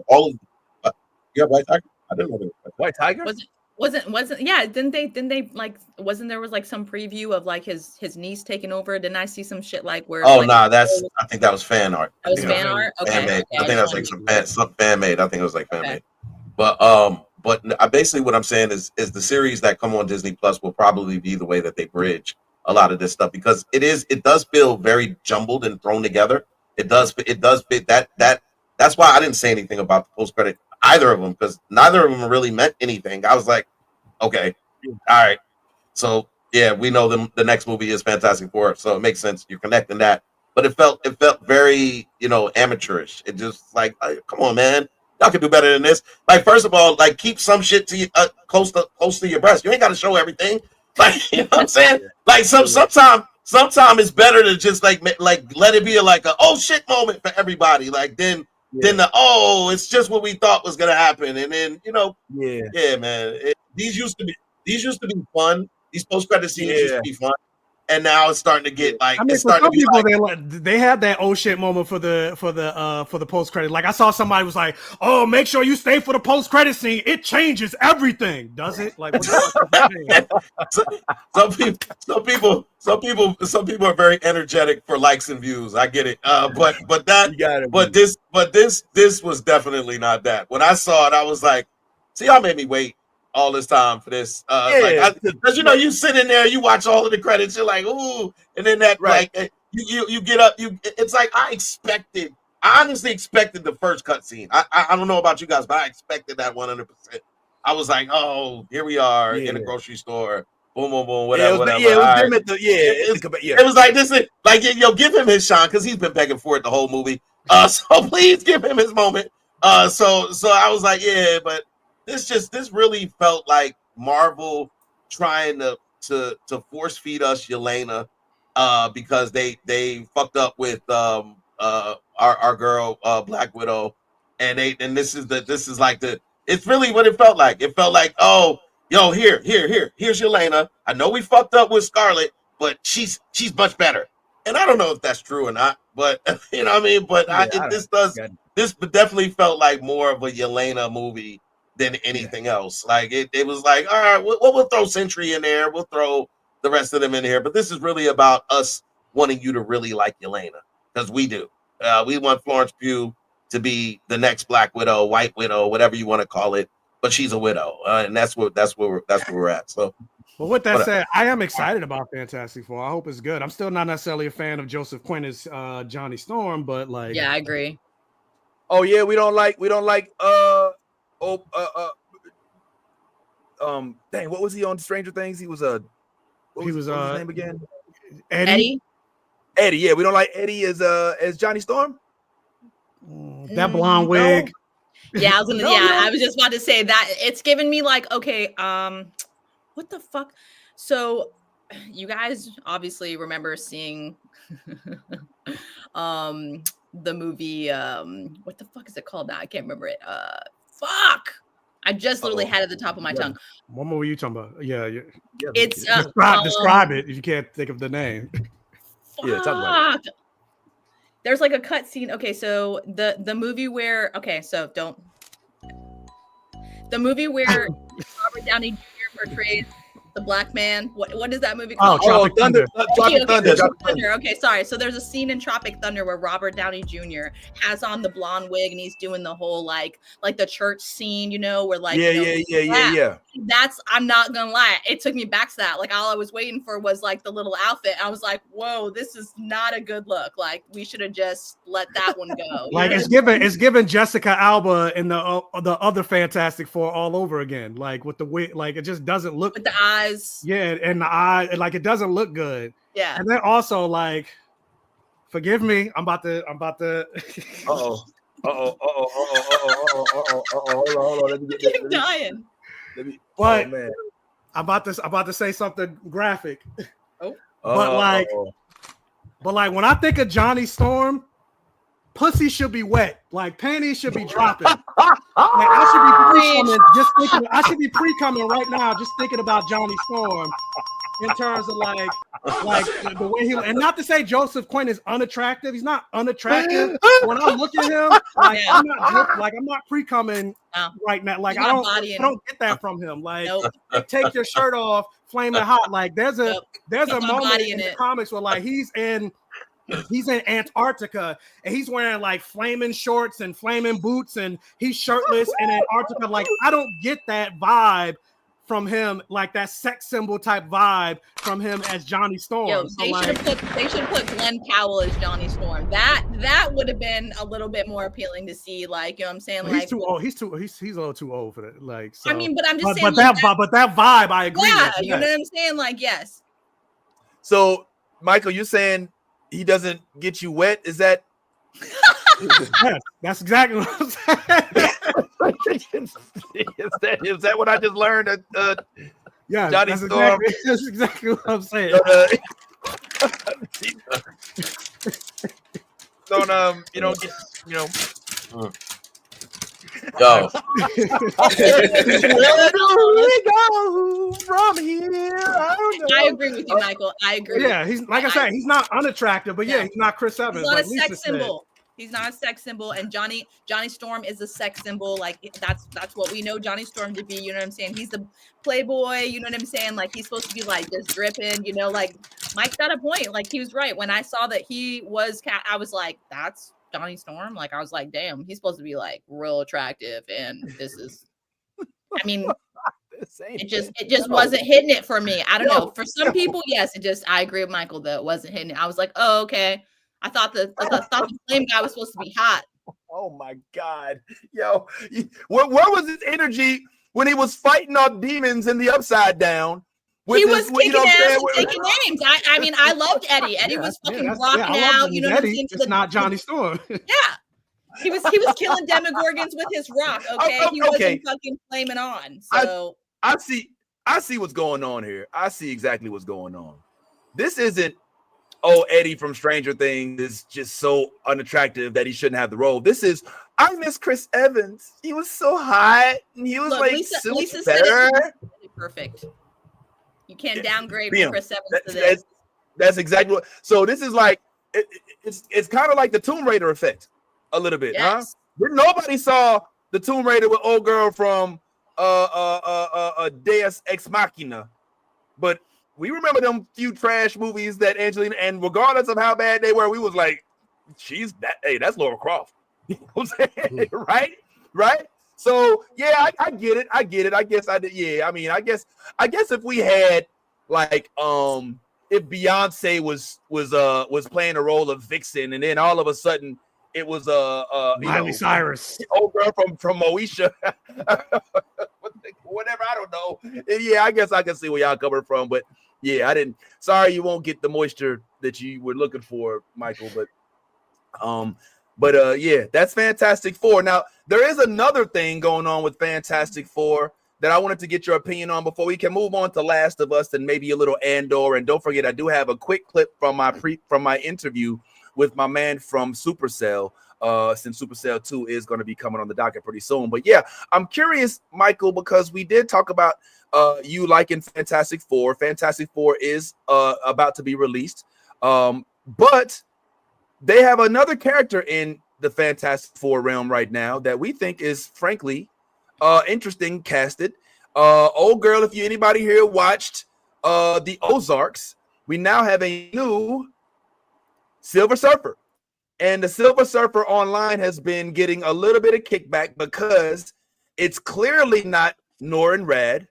all of. You have White Tiger. I didn't know there was White Tiger. Wasn't yeah? Didn't they like? Wasn't there was like some preview of like his niece taking over? Didn't I see some shit like where? Oh, nah, I think that was fan art. That was fan art. Okay. Fan made. I think that's like some fan made. I think it was like fan made. But basically what I'm saying is the series that come on Disney Plus will probably be the way that they bridge a lot of this stuff, because it does feel very jumbled and thrown together. It does fit that's why I didn't say anything about the post credit, either of them, because neither of them really meant anything. I was like, okay, all right. So yeah, we know the next movie is Fantastic Four, so it makes sense. You're connecting that. But it felt very, amateurish. It just like, come on, man. Y'all can do better than this. Like, first of all, like, keep some shit to close to your breast. You ain't got to show everything. Like, you know what I'm saying? Like, sometimes it's better to just like let it be like a oh shit moment for everybody. Like then it's just what we thought was gonna happen, and then yeah, man. These used to be fun. These post credit scenes used to be fun. And now it's starting to get like. I mean, for some people, they had that oh shit moment for the post credit. Like I saw somebody was like, "Oh, make sure you stay for the post credit scene. It changes everything, does it?" Like some people are very energetic for likes and views. I get it, but this was definitely not that. When I saw it, I was like, "See, y'all made me wait all this time for this." Because you sit in there, you watch all of the credits, you're like, ooh, and then that like you get up, it's like I honestly expected the first cutscene. I don't know about you guys, but I expected that 100%. I was like, oh, here we are in a grocery store, boom, boom, boom, whatever. It was like this is like, give him his shine, because he's been begging for it the whole movie. So please give him his moment. So I was like, yeah, but this really felt like Marvel trying to force feed us Yelena, because they fucked up with our girl Black Widow, and this is like it's really what it felt like. It felt like, oh, yo, here's Yelena. I know we fucked up with Scarlet, but she's much better. And I don't know if that's true or not, but you know what I mean. But this definitely felt like more of a Yelena movie than anything else. Like it was like, all right, we'll throw Sentry in there, we'll throw the rest of them in here, but this is really about us wanting you to really like Yelena, because we do. We want Florence Pugh to be the next Black Widow, White Widow, whatever you want to call it, but she's a widow, and that's where we're at. So But with that said, I am excited about Fantastic Four. I hope it's good. I'm still not necessarily a fan of Joseph Quinn as Johnny Storm, but like, yeah, I agree. Oh yeah, we don't like dang, what was he on Stranger Things? He was what was his name again? Eddie. Eddie, yeah, we don't like Eddie as Johnny Storm. That blonde wig. Yeah, I was just about to say that it's given me like, okay, what the fuck? So you guys obviously remember seeing the movie what the fuck is it called now? I can't remember it. Fuck. I just literally had it at the top of my tongue. What movie are you talking about? Yeah. It's describe it if you can't think of the name. Fuck. Yeah, talk about it. There's like a cut scene. Okay, so the movie where the movie where Robert Downey Jr. portrays the black man. What is that movie called? Tropic Thunder. Tropic Thunder. Okay, sorry. So there's a scene in Tropic Thunder where Robert Downey Jr. has on the blonde wig and he's doing the whole like the church scene, where like yeah. That's, I'm not gonna lie, it took me back to that. Like all I was waiting for was like the little outfit. I was like, whoa, this is not a good look. Like we should have just let that one go. Like it's given Jessica Alba and the other Fantastic Four all over again. Like with the wig, like it just doesn't look with the eyes. Yeah, and the eye, like it doesn't look good. Yeah. And then also like, forgive me, I'm about to Hold on. Let me get I'm dying. But man. I'm about to say something graphic. Oh. But like when I think of Johnny Storm, pussy should be wet. Like panties should be dropping. Like I should be pre-coming right now, just thinking about Johnny Storm in terms of like the way he, and not to say Joseph Quinn is unattractive. He's not unattractive. When I look at him, like I'm not pre-coming right now. Like I don't get that from him. Like take your shirt off, flaming hot. Like there's a moment in the comics where like he's in Antarctica and he's wearing like flaming shorts and flaming boots and he's shirtless in Antarctica. Like I don't get that vibe from him, like that sex symbol type vibe from him as Johnny Storm. Yo, they should have put Glenn Powell as Johnny Storm. That would have been a little bit more appealing to see. Like, you know what I'm saying? Like he's too old. He's a little too old for that. Like, so. I mean, but I'm just saying. But that vibe, I agree. Yeah, with. You know what I'm saying? Like, yes. So, Michael, you're saying he doesn't get you wet? Is that? Yes, that's exactly what I'm saying. Is that what I just learned? Yeah, Johnny Storm. That's exactly what I'm saying. Don't you don't get Yo. Where do we go from here? I agree with you, Michael. I agree. Yeah, he's like I said, he's not unattractive, but he's not Chris Evans. He's not a sex symbol. He's not a sex symbol, and Johnny Storm is a sex symbol. Like that's what we know Johnny Storm to be. You know what I'm saying? He's the playboy. You know what I'm saying? Like he's supposed to be like just dripping. You know, like Mike's got a point. Like he was right when I saw that he was. I was like, that's Johnny Storm. Like I was like, damn, he's supposed to be like real attractive, and this is. I mean, it just wasn't hitting it for me. I don't know. For some people, yes, I agree with Michael that it wasn't hitting it. I was like, oh, okay. I thought the flame guy was supposed to be hot. Oh my God. Yo, where was his energy when he was fighting off demons in the Upside Down? He was kicking ass and taking names. I mean, I loved Eddie. Eddie was fucking rocking out. You know what I'm saying? It's not Johnny Storm. Yeah. He was killing demogorgons with his rock. Okay. He wasn't fucking flaming on. So I see what's going on here. I see exactly what's going on. This isn't Eddie from Stranger Things is just so unattractive that he shouldn't have the role. This is, I miss Chris Evans. He was so hot and he was Lisa better. Perfect. You can't downgrade Chris Evans to this. That's exactly what. So this is like it's kind of like the Tomb Raider effect a little bit, huh? Nobody saw the Tomb Raider with old girl from Deus Ex Machina, but we remember them few trash movies that Angelina, and regardless of how bad they were, we was like, that's Laura Croft. You know what I'm saying? Right? So yeah, I get it. I get it. I guess I did. Yeah, I mean, I guess if we had like if Beyonce was playing a role of Vixen, and then all of a sudden it was Miley Cyrus, old girl from Moesha, whatever. I don't know. Yeah, I guess I can see where y'all coming from, but yeah, I didn't. Sorry, you won't get the moisture that you were looking for, Michael. But yeah, that's Fantastic Four. Now there is another thing going on with Fantastic Four that I wanted to get your opinion on before we can move on to Last of Us and maybe a little Andor. And don't forget, I do have a quick clip from my interview with my man from Supercell, since Supercell 2 is going to be coming on the docket pretty soon. But yeah, I'm curious, Michael, because we did talk about you liking Fantastic Four. Fantastic Four is about to be released, but they have another character in the Fantastic Four realm right now that we think is frankly interesting casted. Old girl, if anybody here watched the Ozarks, we now have a new Silver Surfer. And the Silver Surfer online has been getting a little bit of kickback because it's clearly not Norrin Rad.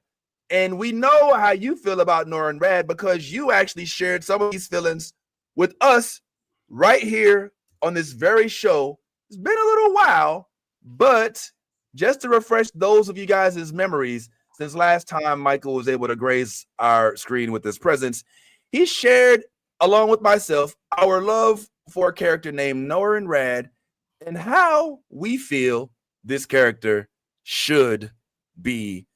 And we know how you feel about Norrin Rad because you actually shared some of these feelings with us right here on this very show. It's been a little while, but just to refresh those of you guys' memories, since last time Michael was able to grace our screen with his presence, he shared, along with myself, our love for a character named Norrin Rad and how we feel this character should be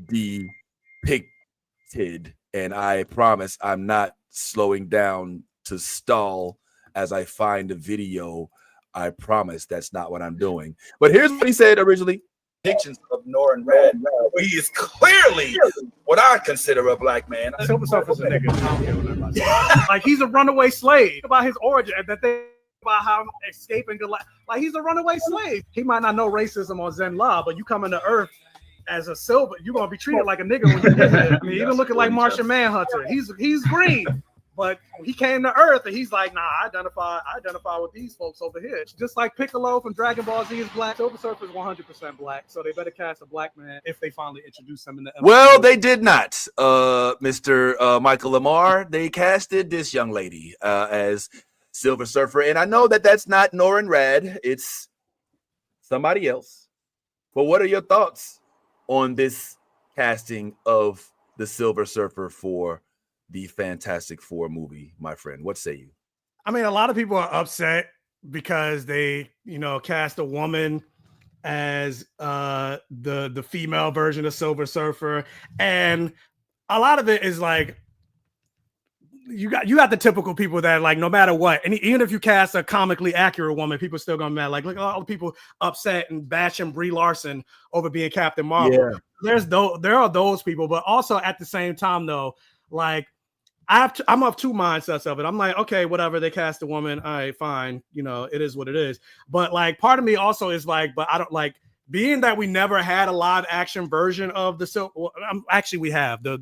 depicted. And I promise I'm not slowing down to stall as I find a video. I promise that's not what I'm doing. But here's what he said originally. Depictions of Norrin Rad, where he is clearly what I consider a black man. Silver Surfer's a nigga. Like he's a runaway slave. About his origin, that thing about how escaping the like he's a runaway slave. He might not know racism on Zen-La, but you come into Earth as a silver, you're gonna be treated like a nigga when you get here. I mean, even looking like Martian Manhunter. He's green. But he came to Earth and he's like, nah, I identify with these folks over here. Just like Piccolo from Dragon Ball Z is black, Silver Surfer is 100% black. So they better cast a black man if they finally introduce him in the MCU. Well, they did not, Mr. Michael Lamar. They casted this young lady as Silver Surfer. And I know that that's not Norrin Rad. It's somebody else. But what are your thoughts on this casting of the Silver Surfer for the Fantastic Four movie, my friend? What say you? I mean, a lot of people are upset because they, cast a woman as the female version of Silver Surfer, and a lot of it is like you got the typical people that like no matter what, and even if you cast a comically accurate woman, people still gonna be mad. Like look at all the people upset and bashing Brie Larson over being Captain Marvel. Yeah. There are those people, but also at the same time though, like I'm of two mindsets of it. I'm like, okay, whatever, they cast a woman, all right, fine, it is what it is. But like part of me also is like, but I don't like being that we never had a live action version of the actually we have but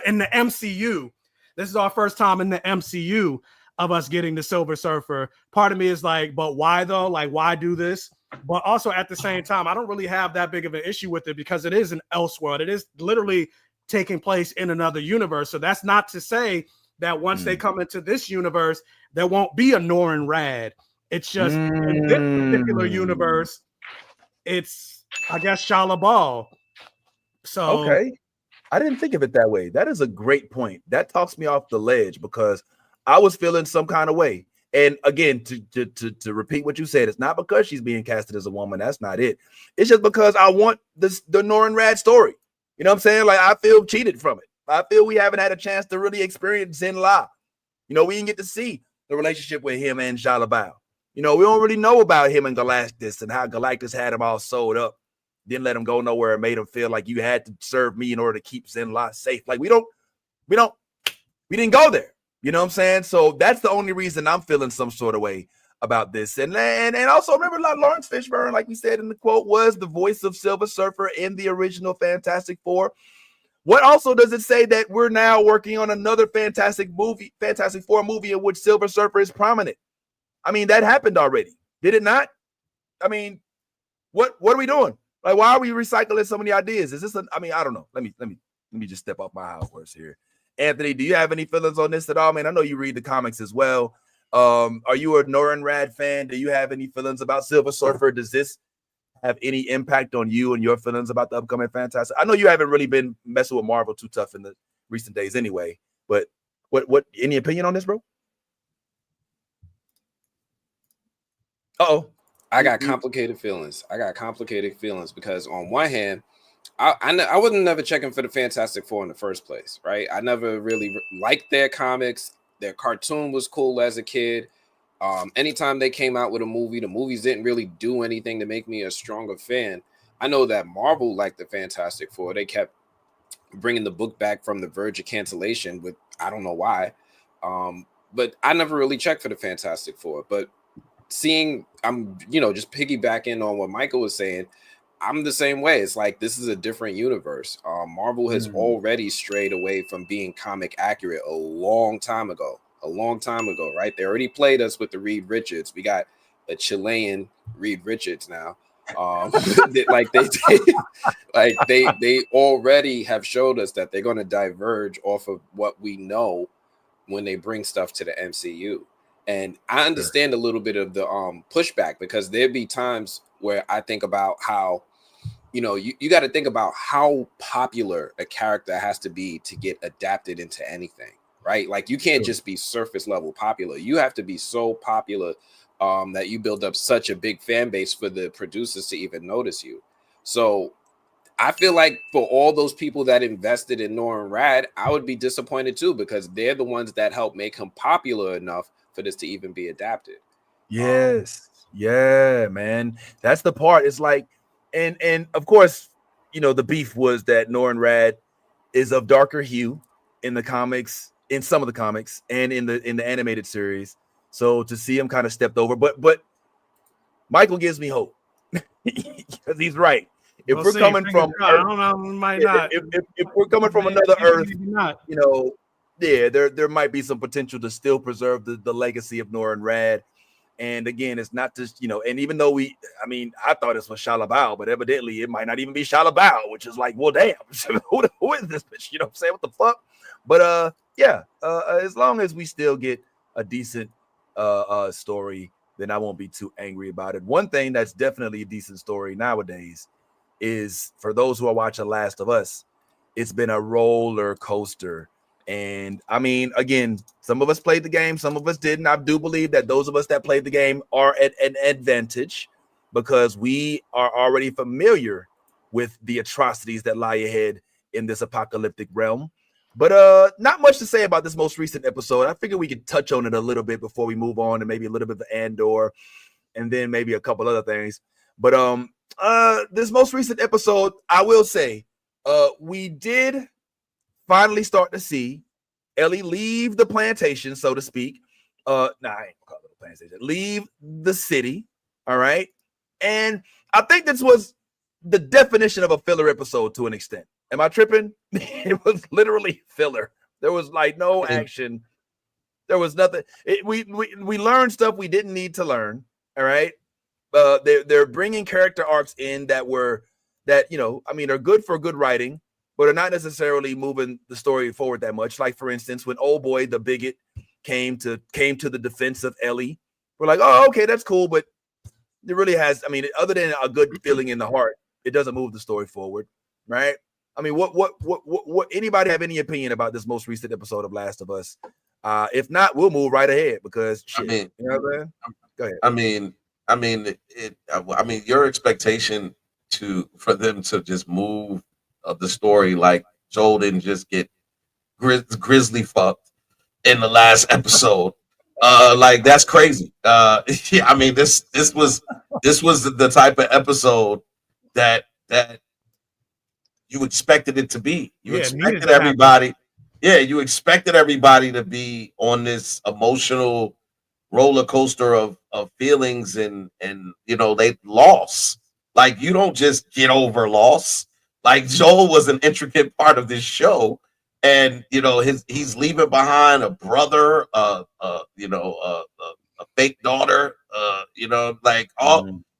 in the MCU. This is our first time in the MCU of us getting the Silver Surfer. Part of me is like, but why though? Like, why do this? But also at the same time, I don't really have that big of an issue with it because it is an Elseworld. It is literally taking place in another universe. So that's not to say that once they come into this universe, there won't be a Norrin Rad. It's just in this particular universe, it's, I guess, Shia LaBeouf. So okay. I didn't think of it that way. That is a great point. That talks me off the ledge because I was feeling some kind of way. And again, to repeat what you said, it's not because she's being casted as a woman. That's not it. It's just because I want the Norrin Rad story. You know what I'm saying? Like I feel cheated from it. I feel we haven't had a chance to really experience Zen-La. We didn't get to see the relationship with him and Shia LaBeouf. We don't really know about him and Galactus and how Galactus had him all sewed up. Didn't let him go nowhere and made him feel like you had to serve me in order to keep Zen-La safe. Like we didn't go there. You know what I'm saying? So that's the only reason I'm feeling some sort of way about this. And also remember Lawrence Fishburne, like we said in the quote, was the voice of Silver Surfer in the original Fantastic Four. What also does it say that we're now working on another Fantastic Four movie in which Silver Surfer is prominent? I mean, that happened already. Did it not? I mean, what are we doing? Like, why are we recycling so many ideas? Is this I mean, I don't know. Let me just step off my high horse here. Anthony, do you have any feelings on this at all, man? I know you read the comics as well. Are you a Norin Rad fan? Do you have any feelings about Silver Surfer? Does this have any impact on you and your feelings about the upcoming Fantastic? I know you haven't really been messing with Marvel too tough in the recent days anyway, but what any opinion on this, bro? Uh-oh. I got complicated feelings. Because on one hand, I wasn't never checking for the Fantastic Four in the first place, right? I never really liked their comics. Their cartoon was cool as a kid. Anytime they came out with a movie, the movies didn't really do anything to make me a stronger fan. I know that Marvel liked the Fantastic Four. They kept bringing the book back from the verge of cancellation with, I don't know why. But I never really checked for the Fantastic Four. But I'm just piggybacking on what Michael was saying, I'm the same way. It's like, this is a different universe. Marvel has already strayed away from being comic accurate a long time ago, right? They already played us with the Reed Richards. We got a Chilean Reed Richards now. They already have showed us that they're going to diverge off of what we know when they bring stuff to the MCU. And I understand a little bit of the pushback, because there'd be times where I think about how, you got to think about how popular a character has to be to get adapted into anything, right? Like, you can't just be surface level popular. You have to be so popular that you build up such a big fan base for the producers to even notice you. So I feel like for all those people that invested in Norin Rad, I would be disappointed too, because they're the ones that helped make him popular enough for this to even be adapted. Yes. Yeah, man. That's the part. It's like, and of course, the beef was that Norin Rad is of darker hue in the comics, in some of the comics, and in the animated series. So to see him kind of stepped over, but Michael gives me hope because he's right. If we're coming from, I don't know, might not. If we're coming from another Earth, there might be some potential to still preserve the legacy of Norin Rad. And again, it's not just, and even though I thought this was Shalabao, but evidently it might not even be Shalabao, which is like, well, damn, who is this bitch? You know what I'm saying? What the fuck? But as long as we still get a decent story, then I won't be too angry about it. One thing that's definitely a decent story nowadays is, for those who are watching Last of Us, it's been a roller coaster. And again, some of us played the game, some of us didn't. I do believe that those of us that played the game are at an advantage because we are already familiar with the atrocities that lie ahead in this apocalyptic realm. But not much to say about this most recent episode. I figured we could touch on it a little bit before we move on, and maybe a little bit of Andor, and then maybe a couple other things. But this most recent episode, I will say, we did finally start to see Ellie leave the plantation, so to speak. I ain't gonna call it a plantation. Leave the city. All right. And I think this was the definition of a filler episode to an extent. Am I tripping? It was literally filler. There was like no action. There was nothing. We learned stuff we didn't need to learn. All right. They're bringing character arcs in that are good for good writing, but are not necessarily moving the story forward that much. Like, for instance, when old boy the bigot came to the defense of Ellie, we're like, oh, okay, that's cool, but it really has. Other than a good feeling in the heart, it doesn't move the story forward, right? What? Anybody have any opinion about this most recent episode of Last of Us? If not, we'll move right ahead because shit, you know what I'm saying? Go ahead. Your expectation for them to just move the story like Joel didn't just get grizzly fucked in the last episode. Like, that's crazy. This was the type of episode that you expected it to be. You expected everybody to be on this emotional roller coaster of feelings and they lost. Like, you don't just get over loss. Like, Joel was an intricate part of this show, and he's leaving behind a brother, a fake daughter,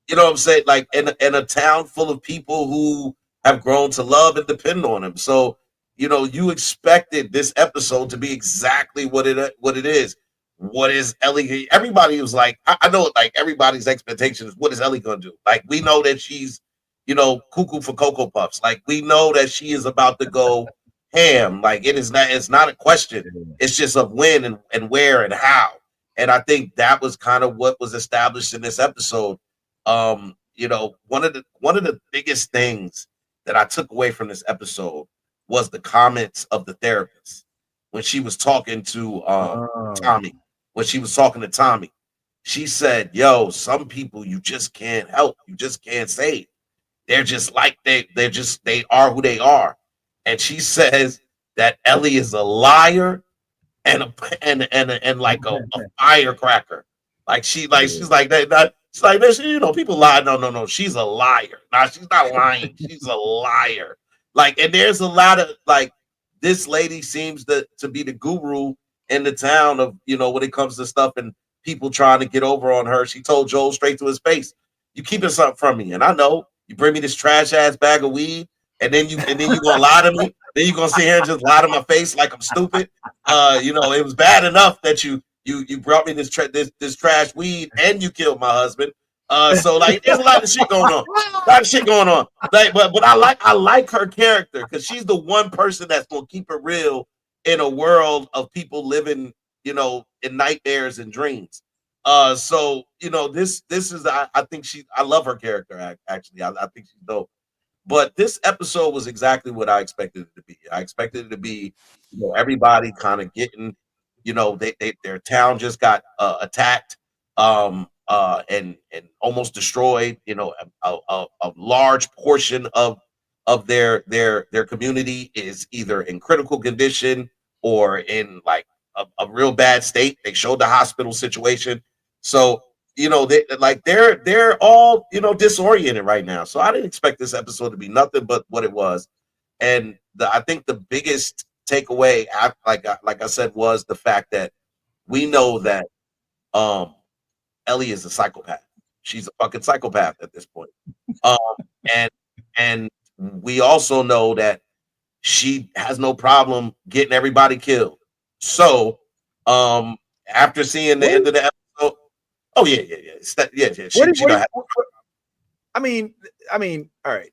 You know what I'm saying? Like in a town full of people who have grown to love and depend on him. So, you know, you expected this episode to be exactly what it is. What is Ellie? Everybody was like, I know, like everybody's expectation is, what is Ellie gonna do? Like, we know that she's, you know, cuckoo for Cocoa Puffs. Like, we know that she is about to go ham. Like, it's not a question. It's just of when and where and how. And I think that was kind of what was established in this episode. You know, one of the biggest things that I took away from this episode was the comments of the therapist when she was talking to Tommy. When she was talking to Tommy, she said, "Yo, some people you just can't help. You just can't save. They're just like they are who they are." And she says that Ellie is a liar and like a firecracker. Like she's like that. It's like this, you know, people lie. No. She's a liar. Nah, she's not lying. She's a liar. Like, and there's a lot of like, this lady seems to be the guru in the town of, you know, when it comes to stuff and people trying to get over on her. She told Joel straight to his face, "You keeping something from me, and I know you bring me this trash ass bag of weed, and then you gonna lie to me. Then you gonna sit here and just lie to my face like I'm stupid. You know, it was bad enough that you brought me this trash weed and you killed my husband. So like, there's a lot of shit going on. Like, but I like her character because she's the one person that's gonna keep it real in a world of people living, you know, in nightmares and dreams. So you know, this is I think I love her character actually. I think she's dope. But this episode was exactly what I expected it to be. I expected it to be, you know, everybody kind of getting, you know, their town just got attacked and almost destroyed. You know, a large portion of their community is either in critical condition or in like a real bad state. They showed the hospital situation. So, you know, they're all, you know, disoriented right now. So I didn't expect this episode to be nothing but what it was. And I think the biggest takeaway, like I said, was the fact that we know that Ellie is a psychopath. She's a fucking psychopath at this point. And we also know that she has no problem getting everybody killed. So after seeing the end of the episode, oh yeah. I mean, all right.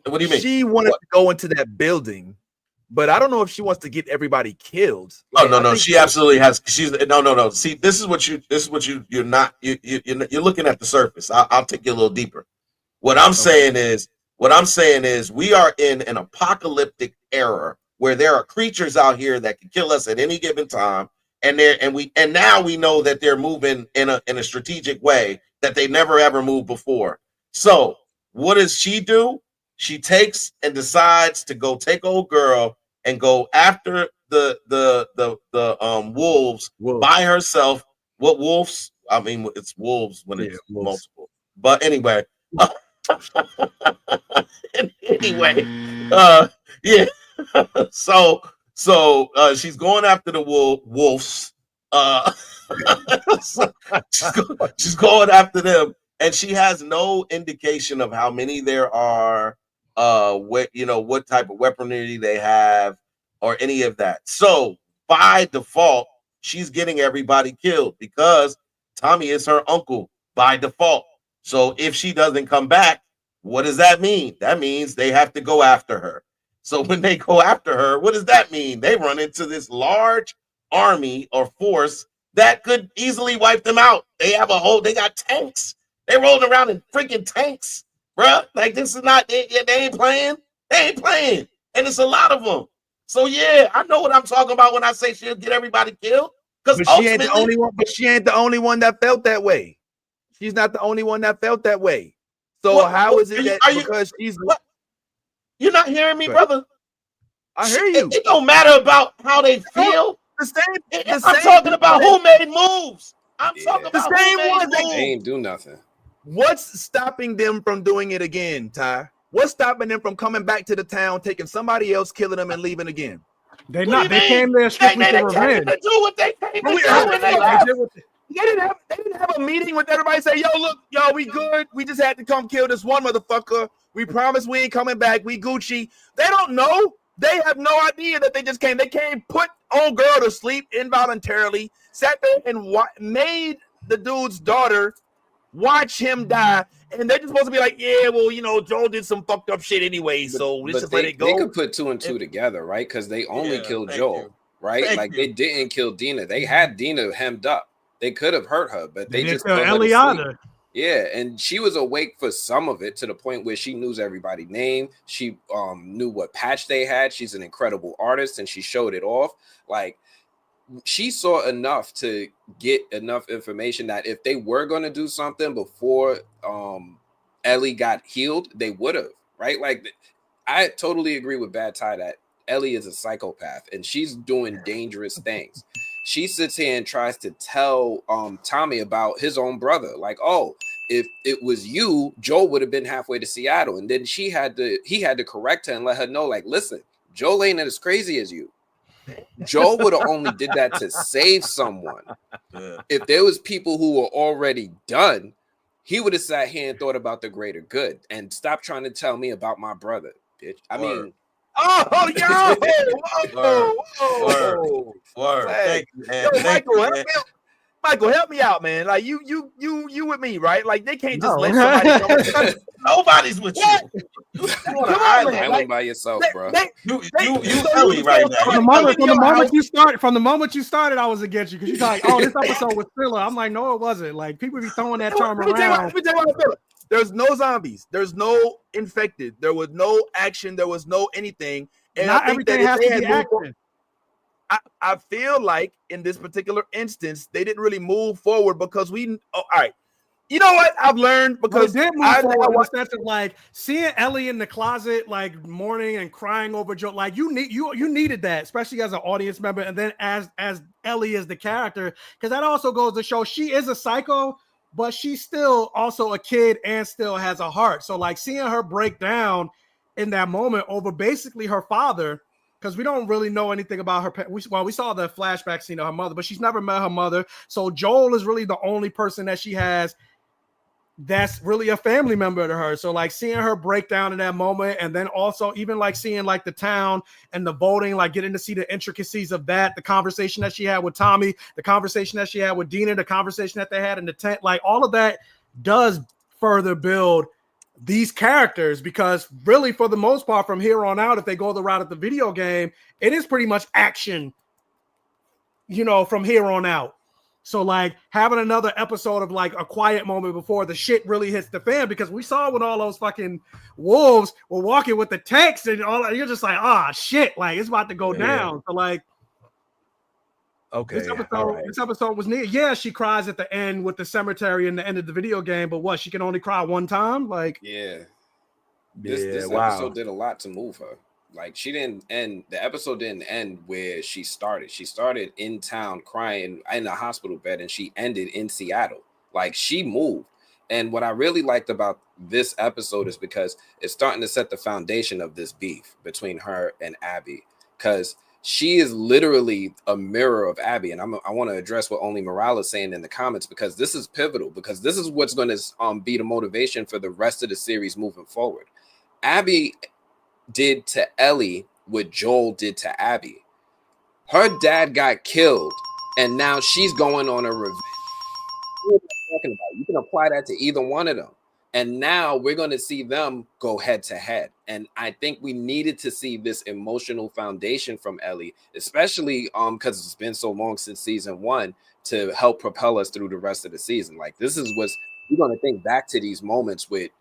What do you mean? She wanted to go into that building, but I don't know if she wants to get everybody killed. Like, no. She absolutely has. She's no. See, this is what you're looking at the surface. I'll take you a little deeper. What I'm saying is we are in an apocalyptic era where there are creatures out here that can kill us at any given time. And now we know that they're moving in a strategic way that they never ever moved before. So what does she do? She takes and decides to go take old girl and go after the wolves by herself. What wolves? I mean, it's wolves when it's multiple. But anyway, yeah. So she's going after the wolves. She's going after them, and she has no indication of how many there are, what type of weaponry they have, or any of that. So by default, she's getting everybody killed because Tommy is her uncle by default. So if she doesn't come back, what does that mean? That means they have to go after her. So when they go after her, what does that mean? They run into this large army or force that could easily wipe them out. They got tanks. They rolling around in freaking tanks, bruh. Like, this is not, they ain't playing. They ain't playing. And it's a lot of them. So yeah, I know what I'm talking about when I say she'll get everybody killed. Because she ain't the only one. But she ain't the only one that felt that way. She's not the only one that felt that way. So how is it that because she's what? You're not hearing me, brother. I hear you. It don't matter about how they feel. I'm talking about who made moves. I'm talking about the same ones. They ain't do nothing. What's stopping them from doing it again, Ty? What's stopping them from coming back to the town, taking somebody else, killing them, and leaving again? They came there strictly for revenge. They do what they came to do. They didn't have a meeting with everybody. Say, yo, look, yo, we good. We just had to come kill this one motherfucker. We promise we ain't coming back. We Gucci. They don't know. They have no idea that they just came. They came, put old girl to sleep involuntarily, sat there and made the dude's daughter watch him die. And they're just supposed to be like, yeah, well, you know, Joel did some fucked up shit anyway, so let's just let it go. They could put 2 and 2 together, right? Because they only killed Joel, right? They didn't kill Dina. They had Dina hemmed up. They could have hurt her, but they just killed Eliana. Yeah, and she was awake for some of it to the point where she knew everybody's name. She knew what patch they had. She's an incredible artist, and she showed it off. Like, she saw enough to get enough information that if they were going to do something before Ellie got healed, they would have, right? Like, I totally agree with Bad Tie that Ellie is a psychopath, and she's doing dangerous things. She sits here and tries to tell Tommy about his own brother. Like, oh, if it was you, Joel would have been halfway to Seattle. And then he had to correct her and let her know, like, listen, Joel ain't as crazy as you. Joel would have only did that to save someone. If there was people who were already done, he would have sat here and thought about the greater good and stop trying to tell me about my brother, bitch. I mean, oh, yo, word. Hey. Thank you, man. Yo, Michael, help me out, man. Like you with me, right? Like they can't just let somebody come. Nobody's with you. Come on, man. Like, by yourself, bro. You Ellie right now. From the moment you started, I was against you because you're like, oh, this episode was filler. I'm like, no, it wasn't. Like people be throwing that term around. Let me tell you what, there's no zombies. There's no infected. There was no action. There was no anything. And not I think everything has to be action. I feel like in this particular instance, they didn't really move forward because all right. You know what I've learned because they did move forward in the sense of like seeing Ellie in the closet, like mourning and crying over Joe. Like you needed that, especially as an audience member, and then as Ellie is the character, because that also goes to show she is a psycho, but she's still also a kid and still has a heart. So like seeing her break down in that moment over basically her father. Because we don't really know anything about her. We saw the flashback scene of her mother, but she's never met her mother. So Joel is really the only person that she has that's really a family member to her. So like seeing her break down in that moment, and then also even like seeing like the town and the voting, like getting to see the intricacies of that, the conversation that she had with Tommy, the conversation that she had with Dina, the conversation that they had in the tent, like all of that does further build these characters, because really for the most part from here on out, if they go the route of the video game, it is pretty much action, you know, from here on out. So like having another episode of like a quiet moment before the shit really hits the fan, because we saw when all those fucking wolves were walking with the tanks and all that, you're just like, ah, shit, like it's about to go down. So like, okay, this episode was neat. Yeah, she cries at the end with the cemetery and the end of the video game, but what, she can only cry one time? Like, this episode did a lot to move her. Like she didn't end, the episode didn't end where she started. She started in town crying in a hospital bed, and she ended in Seattle. Like she moved. And what I really liked about this episode is because it's starting to set the foundation of this beef between her and Abby, because she is literally a mirror of Abby. And I want to address what Only Morale is saying in the comments, because this is pivotal, because this is what's going to be the motivation for the rest of the series moving forward. Abby did to Ellie what Joel did to Abby. Her dad got killed, and now she's going on a revenge. What are you talking about? You can apply that to either one of them. And now we're going to see them go head to head. And I think we needed to see this emotional foundation from Ellie, especially because it's been so long since season 1, to help propel us through the rest of the season. Like this is what's, we're going to think back to these moments with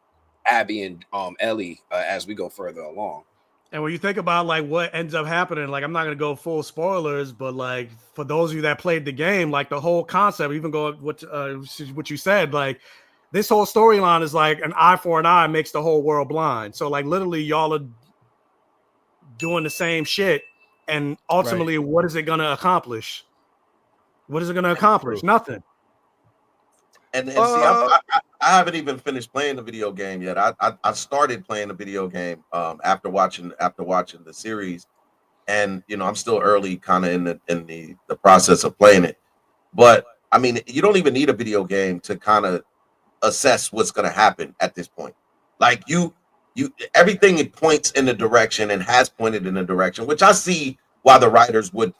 Abby and Ellie as we go further along. And when you think about like what ends up happening, like I'm not gonna go full spoilers, but like for those of you that played the game, like the whole concept, even go what you said, like this whole storyline is like an eye for an eye makes the whole world blind. So like literally y'all are doing the same shit, and ultimately, what is it gonna accomplish? What is it gonna accomplish? Nothing. And see, I haven't even finished playing the video game yet. I started playing the video game after watching the series, and you know I'm still early, kind of in the process of playing it. But I mean, you don't even need a video game to kind of assess what's going to happen at this point. Like you everything it points in the direction and has pointed in the direction, which I see why the writers would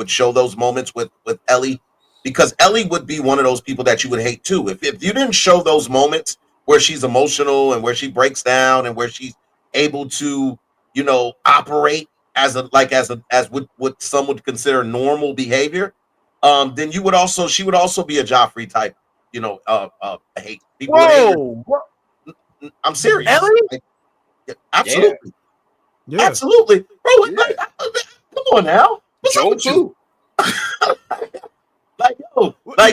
show those moments with Ellie, because Ellie would be one of those people that you would hate too. If you didn't show those moments where she's emotional and where she breaks down and where she's able to, operate as what some would consider normal behavior, then she would also be a Joffrey type, hate people. Whoa! I'm serious. Ellie? Absolutely. Yeah. Absolutely. Bro, like, come on now. What's up with you?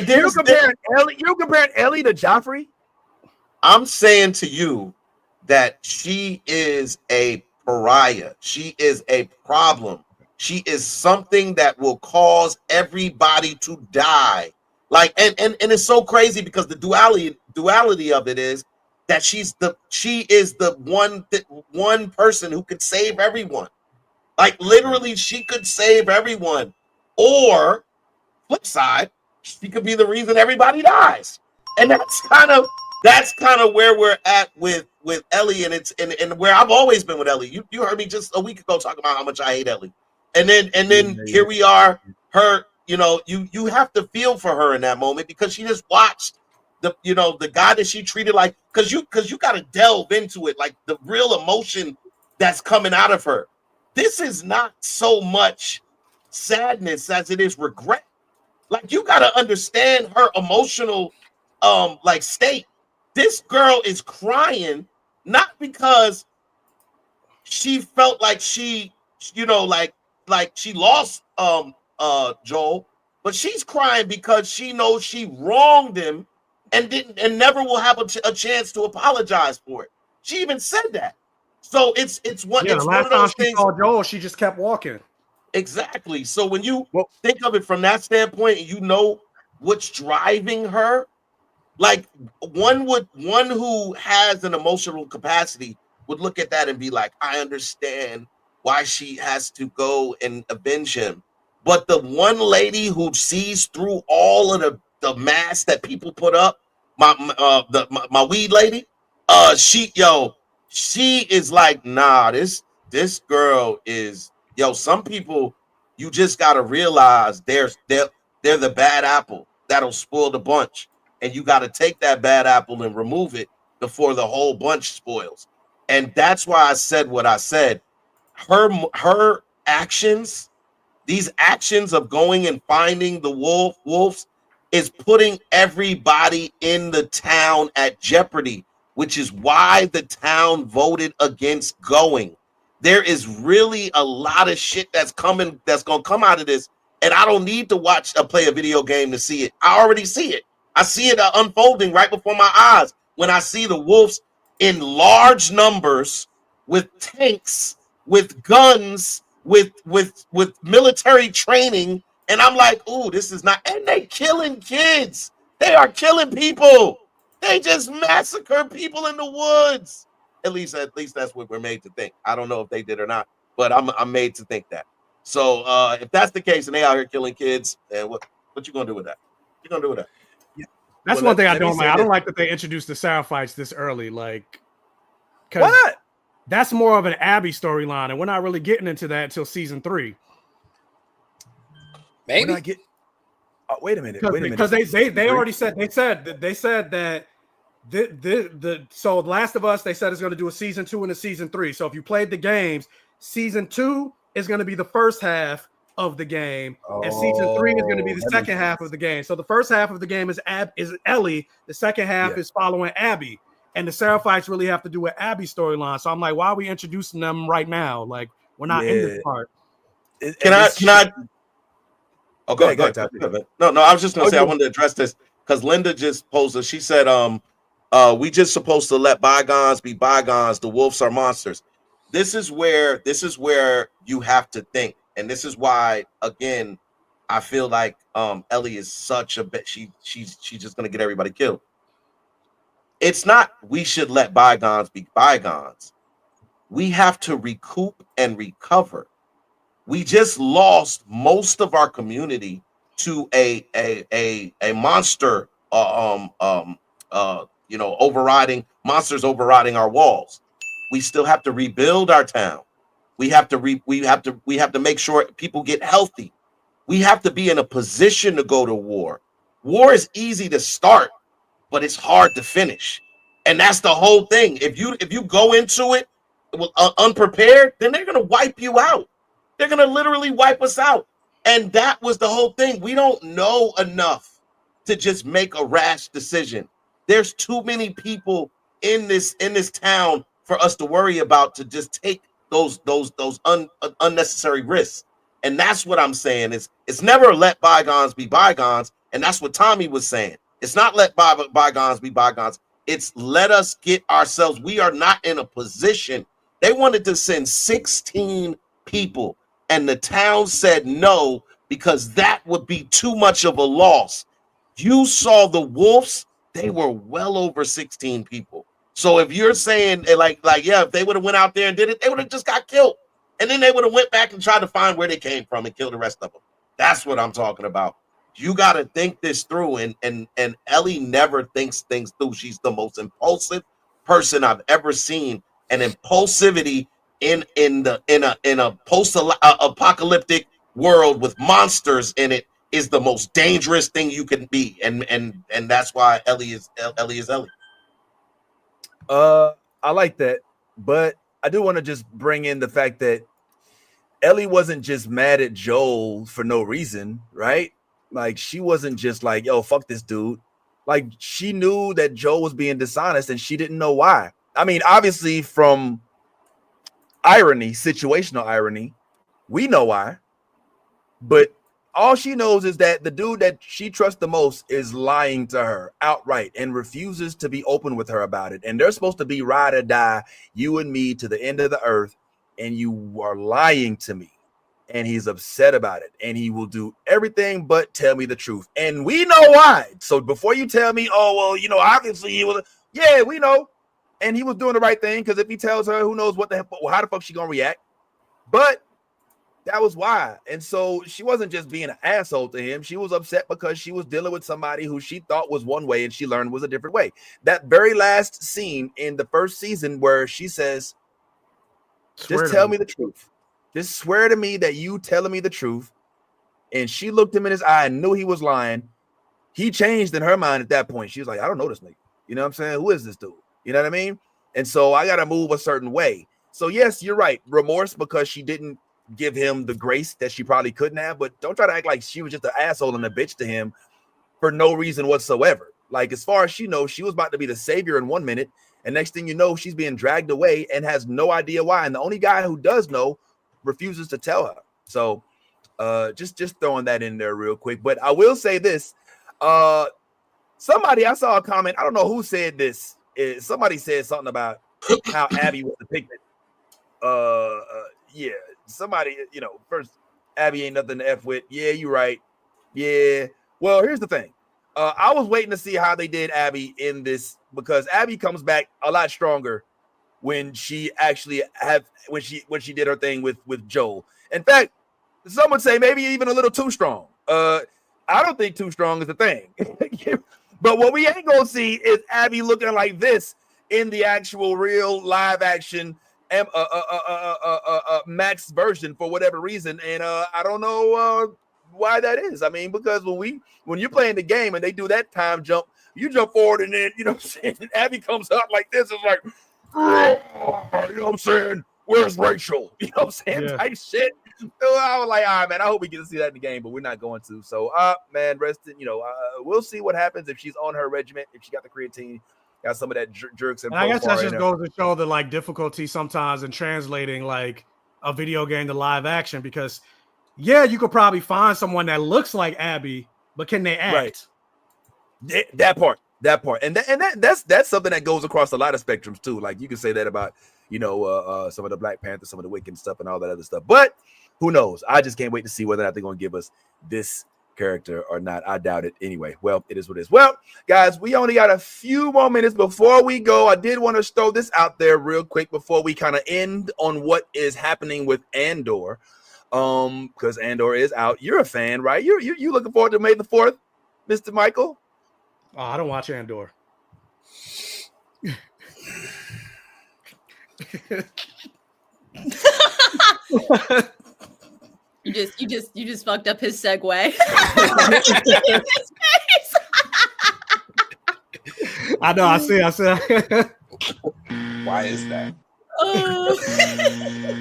You're comparing Ellie to Joffrey? I'm saying to you that she is a pariah. She is a problem. She is something that will cause everybody to die. Like, and it's so crazy because the duality of it is that she is the one person who could save everyone. Like, literally, she could save everyone. Or flip side, she could be the reason everybody dies. And that's kind of where we're at with Ellie, and it's and where I've always been with Ellie. You heard me just a week ago talking about how much I hate Ellie. And then here we are, her, you have to feel for her in that moment because she just watched the guy that she treated like, because you got to delve into it, like the real emotion that's coming out of her. This is not so much sadness as it is regret. Like, you got to understand her emotional state. This girl is crying not because she felt like she like she lost Joel, but she's crying because she knows she wronged him and never will have a chance to apologize for it. She even said that. So it's one. Yeah, it's the one last of those time she things. saw Joel, she just kept walking. Exactly. So when you think of it from that standpoint, and you know what's driving her, like one who has an emotional capacity would look at that and be like, I understand why she has to go and avenge him. But the one lady who sees through all of the mask that people put up, my weed lady, she is like, nah, this girl is, some people, you just gotta realize they're the bad apple that'll spoil the bunch. And you got to take that bad apple and remove it before the whole bunch spoils. And that's why I said what I said. Her actions, these actions of going and finding the wolves, is putting everybody in the town at jeopardy, which is why the town voted against going. There is really a lot of shit that's going to come out of this. And I don't need to play a video game to see it. I already see it. I see it unfolding right before my eyes when I see the wolves in large numbers with tanks, with guns, with military training. And I'm like, ooh, this is not, and they killing kids. They are killing people. They just massacre people in the woods. At least that's what we're made to think. I don't know if they did or not, but I'm made to think that. So if that's the case and they out here killing kids, then what you gonna do with that? You gonna do with that? That's one thing I don't like. I don't like that they introduced the sound fights this early. Like, why not? That's more of an Abby storyline, and we're not really getting into that until season 3. Maybe. Wait a minute. Because they already said that so Last of Us, they said it's going to do a season 2 and a season 3. So if you played the games, season 2 is going to be the first half of the game, and season 3 is going to be the second half of the game. So the first half of the game is Ellie, the second half is following Abby, and the Seraphites really have to do with Abby's storyline. So I'm like, why are we introducing them right now? Like, we're not in this part. Can I? Oh, go ahead. No, I was just gonna say I wanted to address this because Linda just posed it. She said, we just supposed to let bygones be bygones. The wolves are monsters. This is where you have to think. And this is why, again, I feel like Ellie is such a bit. She's just gonna get everybody killed. It's not we should let bygones be bygones. We have to recoup and recover. We just lost most of our community to a monster, overriding monsters overriding our walls. We still have to rebuild our town. We have to make sure people get healthy. We have to be in a position to go to war. War is easy to start, but it's hard to finish. And that's the whole thing. If you go into it unprepared, then they're going to wipe you out. They're going to literally wipe us out. And that was the whole thing. We don't know enough to just make a rash decision. There's too many people in this town for us to worry about to just take those unnecessary risks. And that's what I'm saying. It's never let bygones be bygones. And that's what Tommy was saying. It's not let bygones be bygones. It's let us get ourselves. We are not in a position. They wanted to send 16 people, and the town said no because that would be too much of a loss. You saw the wolves; they were well over 16 people. So if you're saying if they would have went out there and did it, they would have just got killed, and then they would have went back and tried to find where they came from and kill the rest of them. That's what I'm talking about. You got to think this through, and Ellie never thinks things through. She's the most impulsive person I've ever seen, and impulsivity in a post-apocalyptic world with monsters in it is the most dangerous thing you can be, and that's why Ellie is Ellie. I like that, but I do want to just bring in the fact that Ellie wasn't just mad at Joel for no reason, right? Like, she wasn't just like, yo, fuck this dude. Like, she knew that Joel was being dishonest and she didn't know why. I mean, obviously from irony, situational irony, we know why. But all she knows is that the dude that she trusts the most is lying to her outright and refuses to be open with her about it. And they're supposed to be ride or die, you and me, to the end of the earth. And you are lying to me. And he's upset about it. And he will do everything but tell me the truth. And we know why. So before you tell me, oh, well, obviously he was, yeah, we know. And he was doing the right thing. Because if he tells her, who knows how the fuck she gonna react. But that was why. And so she wasn't just being an asshole to him. She was upset because she was dealing with somebody who she thought was one way and she learned was a different way. That very last scene in the first season where she says, just tell me the truth. Just swear to me that you telling me the truth. And she looked him in his eye and knew he was lying. He changed in her mind at that point. She was like, I don't know this nigga. You know what I'm saying? Who is this dude? You know what I mean? And so I got to move a certain way. So yes, you're right. Remorse because she didn't give him the grace that she probably couldn't have. But don't try to act like she was just an asshole and a bitch to him for no reason whatsoever. Like, as far as she knows, she was about to be the savior in 1 minute. And next thing you know, she's being dragged away and has no idea why. And the only guy who does know refuses to tell her. So just throwing that in there real quick. But I will say this. Somebody, I saw a comment. I don't know who said this. Somebody said something about how Abby was depicted. Yeah, somebody, first, Abby ain't nothing to F with. Yeah, you're right. Yeah. Well, here's the thing. I was waiting to see how they did Abby in this, because Abby comes back a lot stronger when she actually when she did her thing with Joel. In fact, some would say maybe even a little too strong. I don't think too strong is the thing. But what we ain't gonna see is Abby looking like this in the actual real live action Max version for whatever reason. And I don't know why that is. I mean, because when you're playing the game and they do that time jump, you jump forward and then, what I'm saying, Abby comes up like this. It's like, you know what I'm saying? Where's Rachel? You know what I'm saying? Yeah. Type shit. So I was like, all right, man, I hope we get to see that in the game, but we're not going to. So, man, we'll see what happens if she's on her regiment, if she got the creatine, got some of that jerks. And I guess that just goes to show the difficulty sometimes in translating like a video game to live action, because yeah, you could probably find someone that looks like Abby, but can they act? Right. That part. And that's something that goes across a lot of spectrums too. Like, you can say that about, some of the Black Panther, some of the Wiccan stuff and all that other stuff. But who knows? I just can't wait to see whether or not they're going to give us this character or not. I doubt it anyway. Well, it is what it is. Well, guys, we only got a few more minutes before we go. I did want to throw this out there real quick before we kind of end on what is happening with Andor. because Andor is out. You're a fan, right? You looking forward to May the 4th, Mr. Michael? Oh, I don't watch Andor. You just fucked up his segue. I know. I see. Why is that?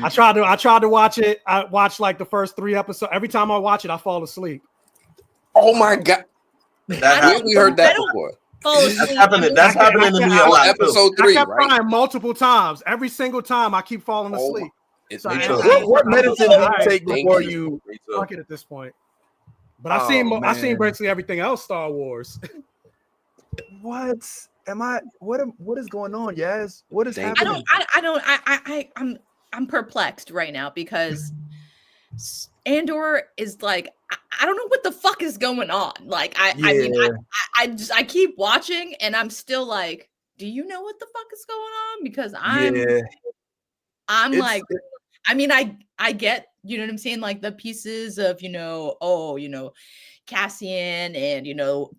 I tried to watch it. I watched like the first 3 episodes. Every time I watch it, I fall asleep. Oh my god! We heard that before. That's happening. That's happening to me a lot. Episode 3, I kept right? crying multiple times. Every single time, I keep falling asleep. What medicine do you take before you? Fuck it at this point. But I've seen basically everything else Star Wars. What is going on, Yaz? What is happening? I'm perplexed right now because Andor is like, I don't know what the fuck is going on. Like, I mean, I keep watching and I'm still like, do you know what the fuck is going on? Because I'm like, I mean, I get, you know what I'm saying? Like the pieces of, Cassian and,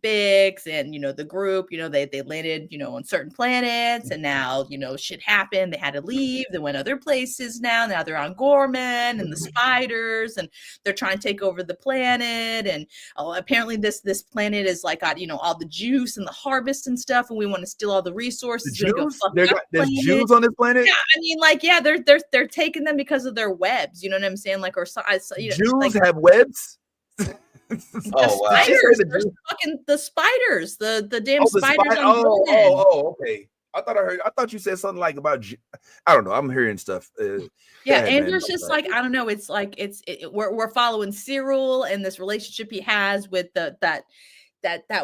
Bix and, the group, they landed, on certain planets and now, shit happened. They had to leave. They went other places now. Now they're on Gorman and the spiders and they're trying to take over the planet. And apparently this planet is like got, all the juice and the harvest and stuff. And we want to steal all the resources. There's Jews on this planet? Yeah, they're taking them because of their webs. You know what I'm saying? Like, or Jews have webs? The spiders, the damn spiders. Okay. I thought you said something like about. I don't know. I'm hearing stuff. Andor's just like, I don't know. It's like we're following Cyril and this relationship he has with that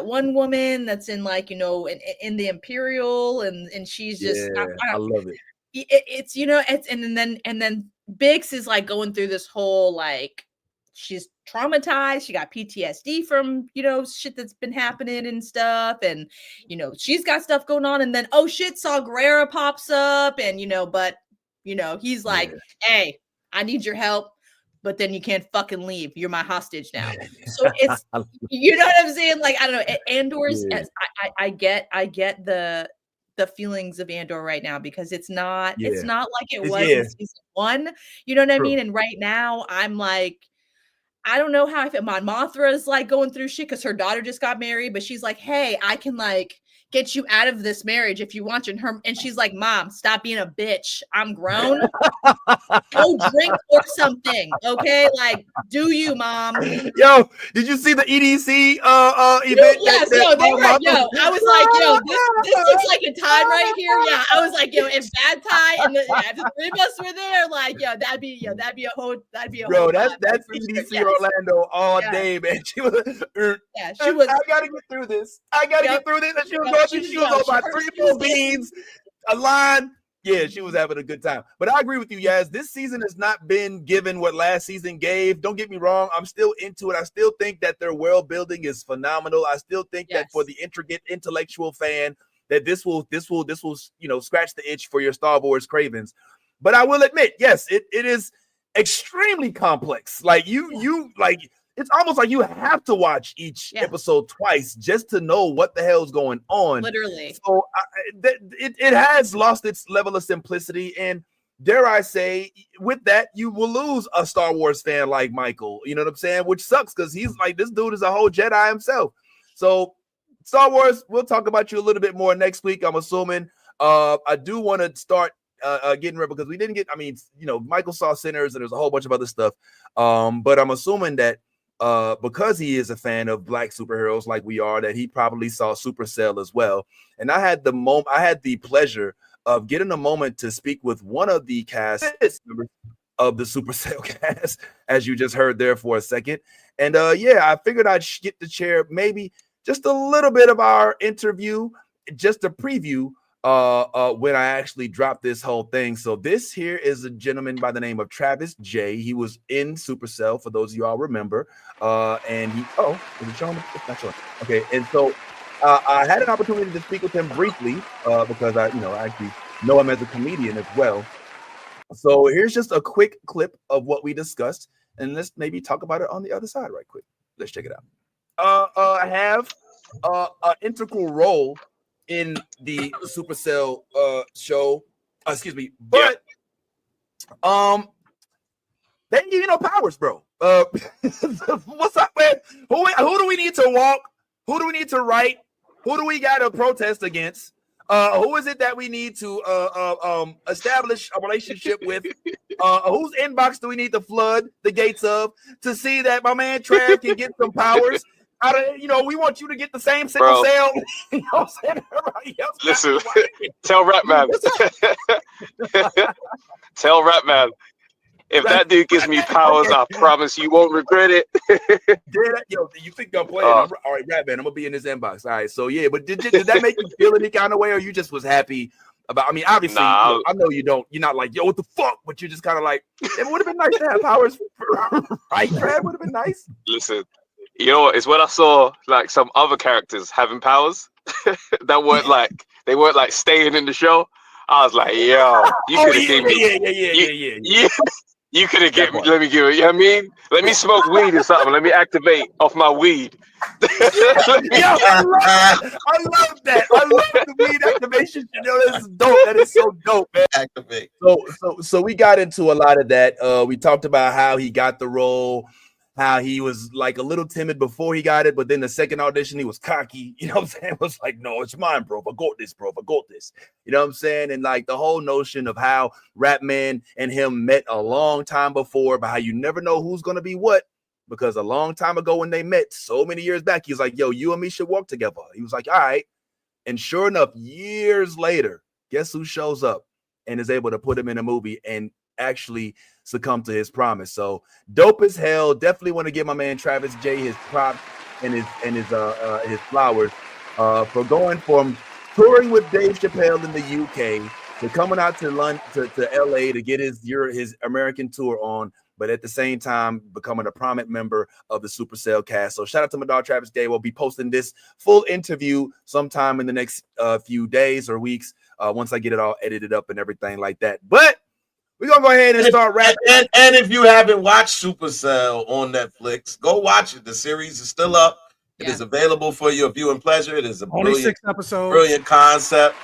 one woman that's in like in the Imperial and she's just. I love it. It's and then Bix is like going through this whole like. She's traumatized. She got PTSD from, shit that's been happening and stuff. And, she's got stuff going on. And then, oh shit, Saw Gerrera pops up and, he's like, hey, I need your help. But then you can't fucking leave. You're my hostage now. So it's, you know what I'm saying? Like, I don't know. Andor's, I get the feelings of Andor right now because it's not like it was in season 1. You know what I mean? And right now I'm like, I don't know how I feel. Mon Mothra is like going through shit because her daughter just got married, but she's like, hey, I can like get you out of this marriage if you want to. And she's like, Mom, stop being a bitch. I'm grown. Go drink or something. Okay. Like, do you, Mom? Yo, did you see the EDC event? Yes, I was like, this looks like a time right here. Yeah. I was like, if Bad Tie and if the 3 of us were there, like, that'd be a whole bro, that's EDC Orlando all day, man. She was I gotta get through this. And she was she was on my 3 full beans, a line. Yeah, she was having a good time. But I agree with you, Yaz. This season has not been given what last season gave. Don't get me wrong. I'm still into it. I still think that their world building is phenomenal. I still think that for the intricate intellectual fan, that this will scratch the itch for your Star Wars cravings. But I will admit, yes, it is extremely complex. Like you like. It's almost like you have to watch each episode twice just to know what the hell's going on. Literally. So it has lost its level of simplicity. And dare I say, with that, you will lose a Star Wars fan like Michael. You know what I'm saying? Which sucks because he's like, this dude is a whole Jedi himself. So Star Wars, we'll talk about you a little bit more next week, I'm assuming. I do want to start getting rid because we didn't get, Michael saw Sinners and there's a whole bunch of other stuff. But I'm assuming that because he is a fan of Black superheroes like we are, that he probably saw Supercell as well. And I had the pleasure of getting a moment to speak with one of the cast members of the Supercell cast, as you just heard there for a second. And I figured I'd get to share maybe just a little bit of our interview, just a preview when I actually dropped this whole thing. So this here is a gentleman by the name of Travis J. He was in Supercell, for those of you all remember. And he, is it showing? It's not showing. Okay, and so I had an opportunity to speak with him briefly because I actually know him as a comedian as well. So here's just a quick clip of what we discussed, and let's maybe talk about it on the other side right quick. Let's check it out. Have an integral role in the Supercell show. Excuse me, but they ain't giving no powers, bro. What's up, man? Who do we need to walk? Who do we need to write? Who do we got to protest against? Who is it that we need to establish a relationship with? Whose inbox do we need to flood the gates of to see that my man Trav can get some powers? We want you to get the same sickle cell. You know what I'm saying? Everybody else. Listen, tell Ratman. Tell Ratman. If that dude gives me powers, I promise you won't regret it. Yo, you think I'm playing? All right, Ratman, I'm gonna be in his inbox. All right, so yeah, but did that make you feel any kind of way, or you just was happy about? I mean, obviously, I know you don't. You're not like, yo, what the fuck? But you're just kind of like, it would have been nice to have powers, right? Brad, would have been nice. Listen, you know what? It's when I saw like some other characters having powers that they weren't like staying in the show. I was like, yo, you could have gave me, yeah. You could have given me, let me give it, you know what I mean? Let me smoke weed or something. Let me activate off my weed. I love that. I love the weed activation. You know, that's dope. That is so dope, man. Activate. So we got into a lot of that. We talked about how he got the role, how he was like a little timid before he got it, but then the second audition, he was cocky. You know what I'm saying? It was like, no, it's mine, bro. I got this, bro. I got this. You know what I'm saying? And like the whole notion of how Ratman and him met a long time before, but how you never know who's going to be what, because a long time ago when they met, so many years back, he was like, yo, you and me should work together. He was like, all right. And sure enough, years later, guess who shows up and is able to put him in a movie and actually succumb to his promise. So dope as hell. Definitely want to give my man Travis J his props and his flowers for going from touring with Dave Chappelle in the UK to coming out to London to LA to get his American tour on, but at the same time becoming a prominent member of the Supercell cast. So shout out to my dog Travis J. We'll be posting this full interview sometime in the next few days or weeks once I get it all edited up and everything like that. But we're going to go ahead and start wrapping. And if you haven't watched Supercell on Netflix, go watch it. The series is still up. It is available for your viewing pleasure. It is a only 6 episodes. Brilliant concept.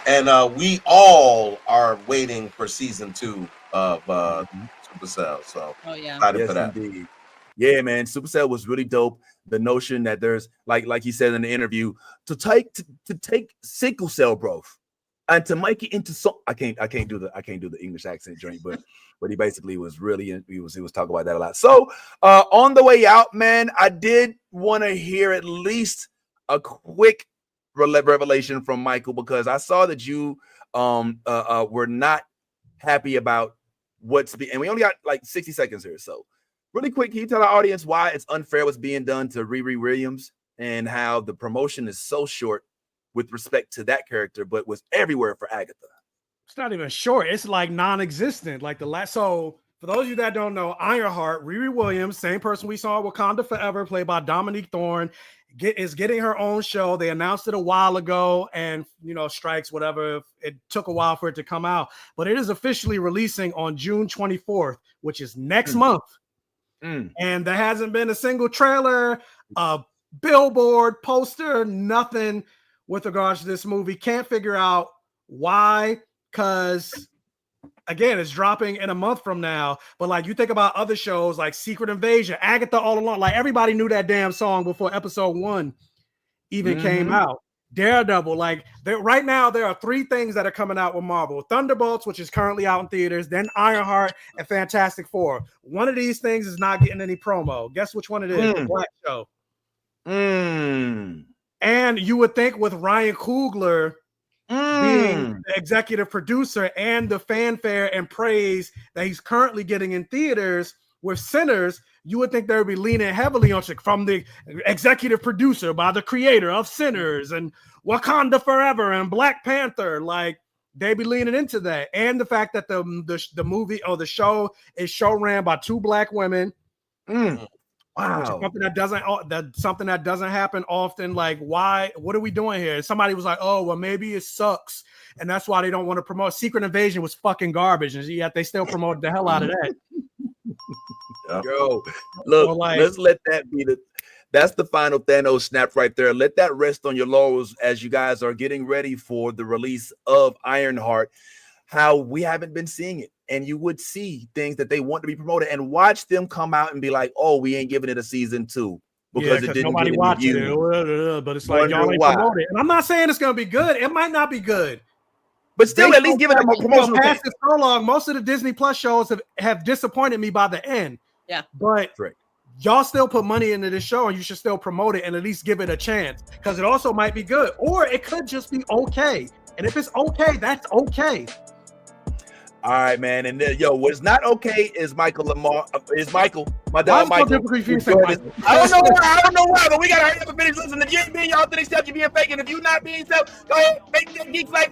And we all are waiting for season 2 of Supercell. So excited for that. Indeed. Yeah, man. Supercell was really dope. The notion that there's like he said in the interview, to take sickle cell growth and to make it into so I can't do the English accent joint, but he basically was really he was talking about that a lot. So on the way out, man, I did want to hear at least a quick revelation from Michael, because I saw that you were not happy about and we only got like 60 seconds here. So really quick, can you tell our audience why it's unfair what's being done to Riri Williams and how the promotion is so short with respect to that character, but was everywhere for Agatha? It's not even short. It's like non-existent. Like the last. So for those of you that don't know, Ironheart, Riri Williams, same person we saw in Wakanda Forever, played by Dominique Thorne, is getting her own show. They announced it a while ago, and strikes, whatever. It took a while for it to come out, but it is officially releasing on June 24th, which is next month. And there hasn't been a single trailer, billboard, poster, nothing with regards to this movie. Can't figure out why, because again, it's dropping in a month from now. But like you think about other shows like Secret Invasion, Agatha all along, like everybody knew that damn song before episode 1 even came out. Daredevil, like right now there are 3 things that are coming out with Marvel: Thunderbolts, which is currently out in theaters, then Ironheart and Fantastic Four. One of these things is not getting any promo. Guess which one it is? The Black Show. And you would think with Ryan Coogler being the executive producer and the fanfare and praise that he's currently getting in theaters with Sinners, you would think they would be leaning heavily on from the executive producer by the creator of Sinners and Wakanda Forever and Black Panther. Like they'd be leaning into that. And the fact that the movie or the show is show ran by 2 Black women. Wow. Something that doesn't happen often. Like, why? What are we doing here? Somebody was like, oh, well, maybe it sucks, and that's why they don't want to promote. Secret Invasion was fucking garbage, and yet they still promoted the hell out of that. Yo, look, let's let that be that's the final Thanos snap right there. Let that rest on your laurels as you guys are getting ready for the release of Ironheart. How we haven't been seeing it, and you would see things that they want to be promoted, and watch them come out and be like, "Oh, we ain't giving it a season 2 because it didn't nobody watched it." But it's like y'all ain't promoted, and I'm not saying it's gonna be good. It might not be good, but still, at least give it a promotional. Past this so long, most of the Disney Plus shows have disappointed me by the end. Yeah, but y'all still put money into this show, and you should still promote it and at least give it a chance because it also might be good, or it could just be okay. And if it's okay, that's okay. All right, man. And what's not okay is Michael Lamar. Is Michael, my dog Michael. I don't know why, but we gotta hurry up and finish listening to Jimmy. Y'all to the stuff you being fake, and if you not being so, go ahead, make that Geek Fly.